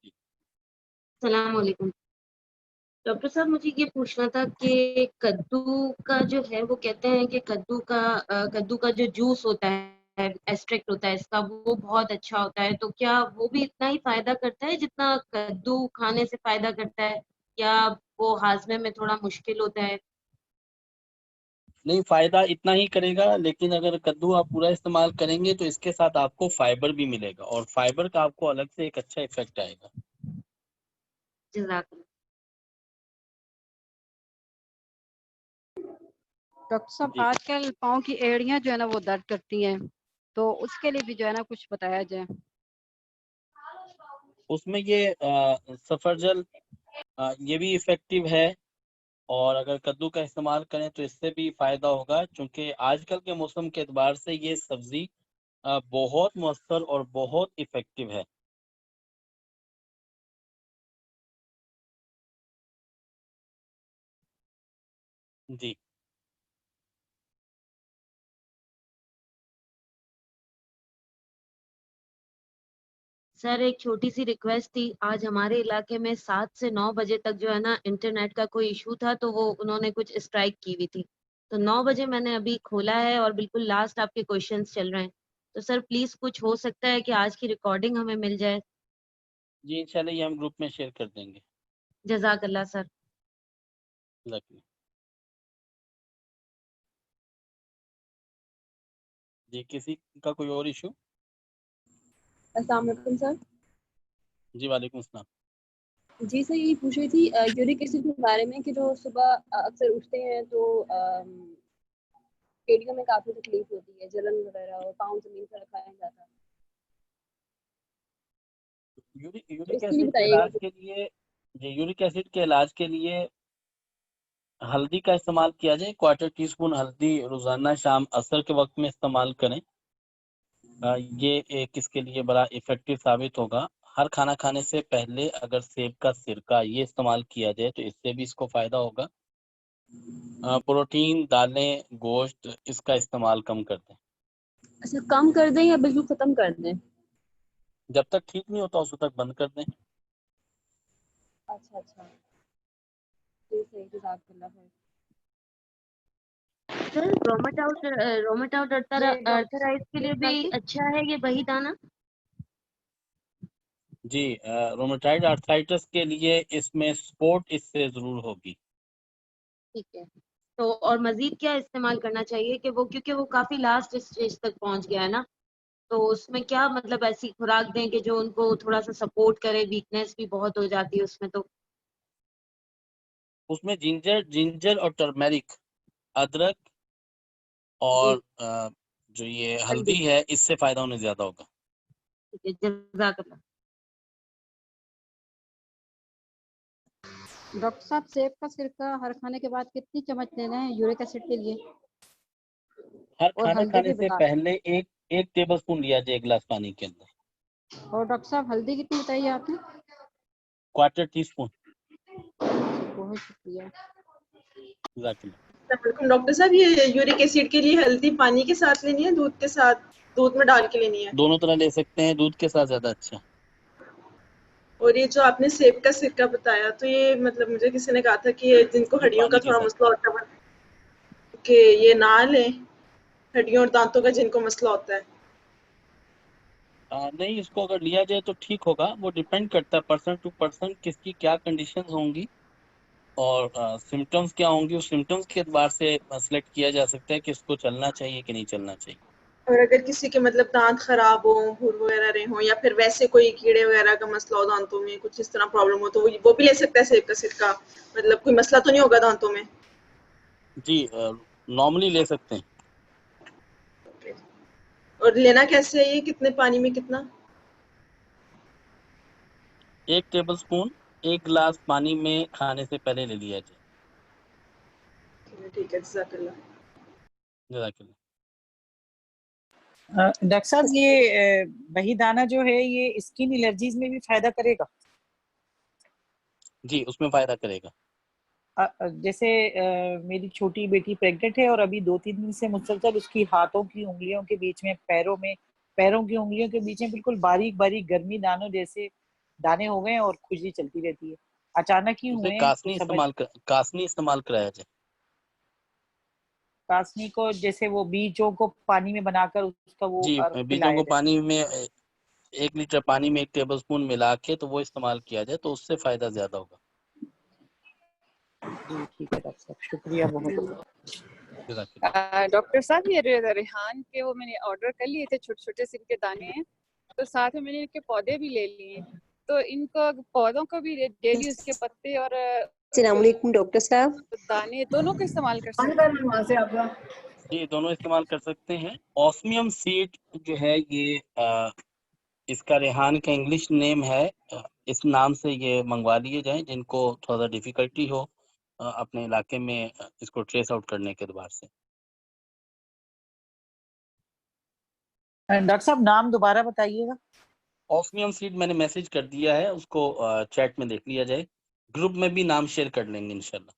السلام علیکم ڈاکٹر صاحب. مجھے یہ پوچھنا تھا کہ کدو کا جو ہے وہ کہتے ہیں کہ کدو کا جو جوس ہوتا ہے، ایکسٹریکٹ ہوتا ہے اس کا، وہ بہت اچھا ہوتا ہے. تو کیا وہ بھی اتنا ہی فائدہ کرتا ہے جتنا کدو کھانے سے فائدہ کرتا ہے، یا وہ ہاضمے میں تھوڑا مشکل ہوتا ہے؟ نہیں، فائدہ اتنا ہی کرے گا، لیکن اگر کدو آپ پورا استعمال کریں گے تو اس کے ساتھ آپ کو فائبر بھی ملے گا، اور فائبر کا آپ کو الگ سے ایک اچھا ایفیکٹ آئے گا. جزاک اللہ. ڈاکٹر صاحب جی آج کل پاؤں کی ایڑیاں جو ہے نا وہ درد کرتی ہیں، تو اس کے لیے بھی جو ہے نا کچھ بتایا جائے. اس میں یہ سفرجل یہ بھی افیکٹو ہے، اور اگر کدو کا استعمال کریں تو اس سے بھی فائدہ ہوگا، چونکہ آج کل کے موسم کے اعتبار سے یہ سبزی بہت مؤثر اور بہت افیکٹو ہے. جی سر ایک چھوٹی سی ریکویسٹ تھی. آج ہمارے علاقے میں 7 سے 9 بجے تک جو ہے نا انٹرنیٹ کا کوئی ایشو تھا، تو وہ انہوں نے کچھ اسٹرائک کی ہوئی تھی. تو 9 بجے میں نے ابھی کھولا ہے اور بالکل لاسٹ آپ کے کویشچنز چل رہے ہیں. تو سر پلیز کچھ ہو سکتا ہے کہ آج کی ریکارڈنگ ہمیں مل جائے؟ جی انشاءاللہ یہ ہم گروپ میں شیئر کر دیں گے. جزاک اللہ سر. جی کسی کا کوئی اور ایشو؟ السلام علیکم سر. جی وعلیکم السلام. جی سر یہ پوچھ رہی تھی یورک ایسڈ کے بارے میں، کہ جو صبح اکثر اٹھتے ہیں تو پیٹوں میں کافی تکلیف ہوتی ہے، جلن وغیرہ، اور پاؤں زمین پر رکھا نہیں جاتا. یورک اس کے لیے ایسڈ کے بتائیے علاج گا. کے لیے یورک ایسڈ کے علاج کے لیے ہلدی کا استعمال کیا جائے. 1/4 ٹی اسپون ہلدی روزانہ شام عصر کے وقت میں استعمال کریں. یہ ایک اس کے لیے بڑا افیکٹو ثابت ہوگا. ہر کھانا کھانے سے پہلے اگر سیب کا سرکہ یہ استعمال کیا جائے تو اس سے بھی اس کو فائدہ ہوگا. پروٹین، دالیں، گوشت اس کا استعمال کم کر دیں. اچھا کم کر دیں یا بالکل ختم کر دیں؟ جب تک ٹھیک نہیں ہوتا اس وقت بند کر دیں. اچھا اچھا جی صحیح. جزاک اللہ خیر. سر رومیٹاؤڈ جی ارتھرائٹس کے لیے بھی ڈاکٹر اچھا ہے یہ بہی دانہ؟ جی رومیٹائڈ آرتھرائٹس کے لیے اس میں سپورٹ اس سے ضرور ہوگی. ٹھیک ہے. تو اور مزید کیا استعمال کرنا چاہیے کہ وہ، کیونکہ وہ کافی لاسٹ اسٹیج تک پہنچ گیا ہے نا؟ تو اس میں کیا مطلب ایسی خوراک دیں کہ جو ان کو تھوڑا سا سپورٹ کرے؟ ویکنیس بھی بہت ہو جاتی ہے اس میں. تو اس میں جنجر اور ٹرمیرک، ادرک اور جو یہ ہلدی ہے، اس سے فائدہ انہیں زیادہ ہوگا. ٹھیک ہے، جزاک اللہ. ڈاکٹر صاحب سیب کا سرکہ ہر کھانے کے بعد کتنی چمچ لینا ہے یورک ایسڈ کے لیے؟ ہر اور کھانا ہلدی کھانے کے سے بعد؟ پہلے ایک ٹیبل اسپون لیا جائے ایک گلاس پانی کے اندر. اور ڈاکٹر صاحب ہلدی کتنی بتائیے آپ نے؟ Quarter T spoon. بہت شکریہ. جزاک اللہ. السلام علیکم ڈاکٹر صاحب، یہ یورک ایسڈ کے لیے ہلدی پانی کے ساتھ لینی ہے دودھ کے ساتھ، دودھ میں ڈال کے لینی ہے؟ دونوں طرح لے سکتے ہیں، دودھ کے ساتھ زیادہ اچھا. اور یہ جو آپ نے سیب کا سرکہ بتایا، تو یہ مطلب مجھے کسی نے کہا تھا کہ یہ جن کو یہ ہڈیوں کا پانی کے تھوڑا ساتھ. مسئلہ ہوتا ہے کہ یہ نہ لیں، ہڈیوں اور دانتوں کا جن کو مسئلہ ہوتا ہے. نہیں، اس کو اگر لیا جائے تو ٹھیک ہوگا. وہ ڈیپینڈ کرتا ہے پرسن ٹو پرسن، کس کی کیا کنڈیشنز ہوں گی اور سمٹمز کیا ہوں گی. اس سمٹمز کے اعتبار سے سلیکٹ کیا جا سکتا ہے کہ اس کو چلنا چاہیے کہ نہیں چلنا چاہیے. اور اگر کسی کے مطلب دانت خراب ہوں، بھور وغیرہ رہے ہوں، یا پھر ویسے کوئی کیڑے وغیرہ کا مسئلہ ہو دانتوں میں، کچھ اس طرح پرابلم ہو، تو وہ بھی لے سکتا ہے سیب کا سرکہ؟ مطلب کوئی مسئلہ تو نہیں ہوگا دانتوں میں؟ جی، نارملی لے سکتے ہیں. اور لینا کیسے ہے یہ؟ کتنے پانی میں کتنا؟ ایک ٹیبل سپون ایک گلاس پانی میں کھانے سے پہلے لے لیا جائے. ٹھیک ہے، جزاک اللہ. جزاک اللہ. ڈاکٹر صاحب یہ بہی دانہ جو ہے یہ اسکن الرجیز میں بھی فائدہ کرے گا؟ جی، اس میں فائدہ کرے گا. جیسے میری چھوٹی بیٹی پریگنٹ ہے اور ابھی 2-3 دن سے مسلسل اس کی ہاتھوں کی انگلیوں کے بیچ میں، پیروں کی انگلیوں کے بیچ میں بالکل باریک باریک گرمی دانوں جیسے دانے ہو گئے اور کھجلی چلتی رہتی ہے. اچانک ہی اسے ہوئے ہیں تو کاسنی استعمال کرایا جائے. کاسنی کو جیسے وہ بیجوں کو پانی میں بنا کر اس کا وہ جی، بیجوں پلایا کو جائے. پانی میں 1 لیٹر پانی میں 1 ٹیبل سپون ملا کے تو وہ استعمال کیا جائے تو اس سے فائدہ زیادہ ہوگا. جی ٹھیک ہے ڈاکٹر صاحب، شکریہ بہت. جزاک اللہ. ڈاکٹر صاحب یہ ریحان کے وہ میں نے آرڈر کر لیے تھے، چھوٹے چھوٹے سے ان کے دانے ہیں، تو ساتھ میں نے ان کے پودے بھی لے لیے، تو ان کو پودوں کو بھی ڈیلی اس کے پتے اور السلام علیکم ڈاکٹر صاحب. دانے دونوں کو استعمال کر سکتے ہیں؟ جی، دونوں استعمال کر سکتے ہیں. اوسمیوم سیڈ جو ہے یہ اس کا ریحان کا انگلش نیم ہے. اس نام سے یہ منگوا لیے جائیں جن کو تھوڑا سا ڈیفیکلٹی ہو اپنے علاقے میں اس کو ٹریس آؤٹ کرنے کے اعتبار سے. ڈاکٹر صاحب نام دوبارہ بتائیے گا. اوسمیوم سیڈ میں نے میسج کر دیا ہے، اس کو چیٹ میں دیکھ لیا جائے. گروپ میں بھی نام شیئر کر لیں گے انشاءاللہ.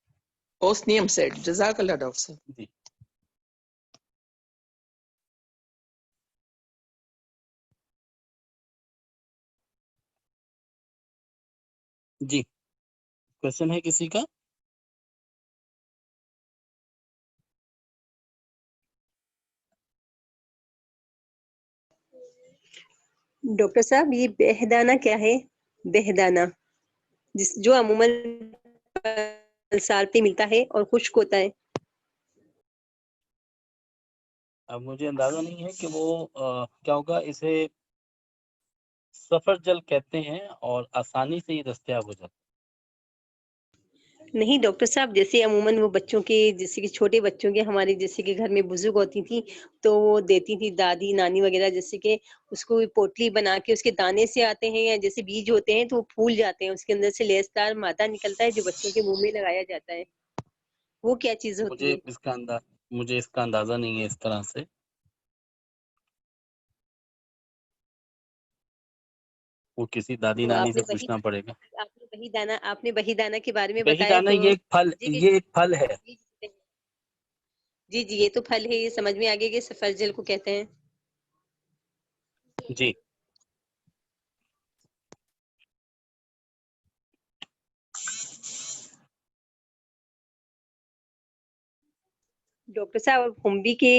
اوسنیم سیٹ. جزاک اللہ ڈاکٹر صاحب. جی. جی، کوشچن ہے کسی کا؟ ڈاکٹر صاحب یہ بہدانہ کیا ہے؟ بہدانہ جو عموماً سال پہ ملتا ہے اور خشک ہوتا ہے. اب مجھے اندازہ نہیں ہے کہ وہ کیا ہوگا. اسے سفر جل کہتے ہیں اور آسانی سے یہ دستیاب ہو جاتا ہے. نہیں ڈاکٹر صاحب، جیسے عموماً وہ بچوں کے، جیسے کہ چھوٹے بچوں کے، ہمارے جیسے کہ گھر میں بزرگ ہوتی تھی تو وہ دیتی تھی دادی نانی وغیرہ، جیسے کہ اس کو پوٹلی بنا کے اس کے دانے سے آتے ہیں یا جیسے بیج ہوتے ہیں تو وہ پھول جاتے ہیں، اس کے اندر سے لیسدار مادہ نکلتا ہے جو بچوں کے منہ میں لگایا جاتا ہے. وہ کیا چیز ہوتی ہے؟ مجھے اس کا اندازہ نہیں ہے اس طرح سے. وہ کسی دادی تو نانی سے پوچھنا پڑے گا. آپ نے بہی دانہ کے بارے میں بہی بتایا دانہ تو یہ ایک پھل ہے. جی یہ تو پھل ہے، یہ سمجھ میں آگے کہ سفرجل کو کہتے ہیں. جی. ڈاکٹر صاحب ہمبی کے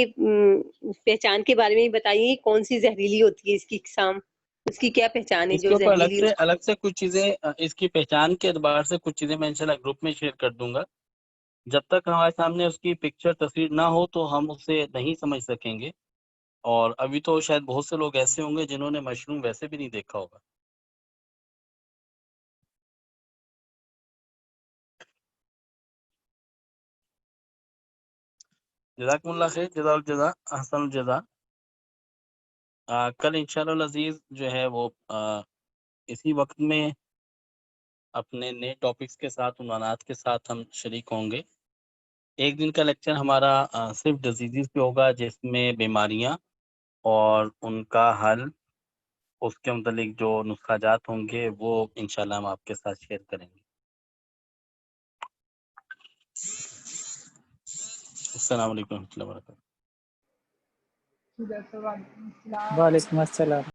پہچان کے بارے میں بتائیے، کون سی زہریلی ہوتی ہے اس کی اقسام، اس کی کیا پہچان ہے اس جو کے اوپر زہریلی الگ سے کچھ چیزیں، اس کی پہچان کے اعتبار سے کچھ چیزیں میں انشاءاللہ گروپ میں شیئر کر دوں گا. جب تک ہمارے سامنے اس کی پکچر تصویر نہ ہو تو ہم اسے نہیں سمجھ سکیں گے. اور ابھی تو شاید بہت سے لوگ ایسے ہوں گے جنہوں نے مشروم ویسے بھی نہیں دیکھا ہوگا. جزاکم اللہ خیر، جزا الجزا، احسن الجزا. کل انشاءاللہ العزیز جو ہے وہ اسی وقت میں اپنے نئے ٹاپکس کے ساتھ، عنوانات کے ساتھ ہم شریک ہوں گے. ایک دن کا لیکچر ہمارا صرف ڈیزیزز پہ ہوگا، جس میں بیماریاں اور ان کا حل، اس کے متعلق جو نسخہ جات ہوں گے وہ انشاءاللہ ہم آپ کے ساتھ شیئر کریں گے. السلام علیکم ورحمۃ اللہ وبرکاتہ. وعلیکم السلام. وعلیکم السلام.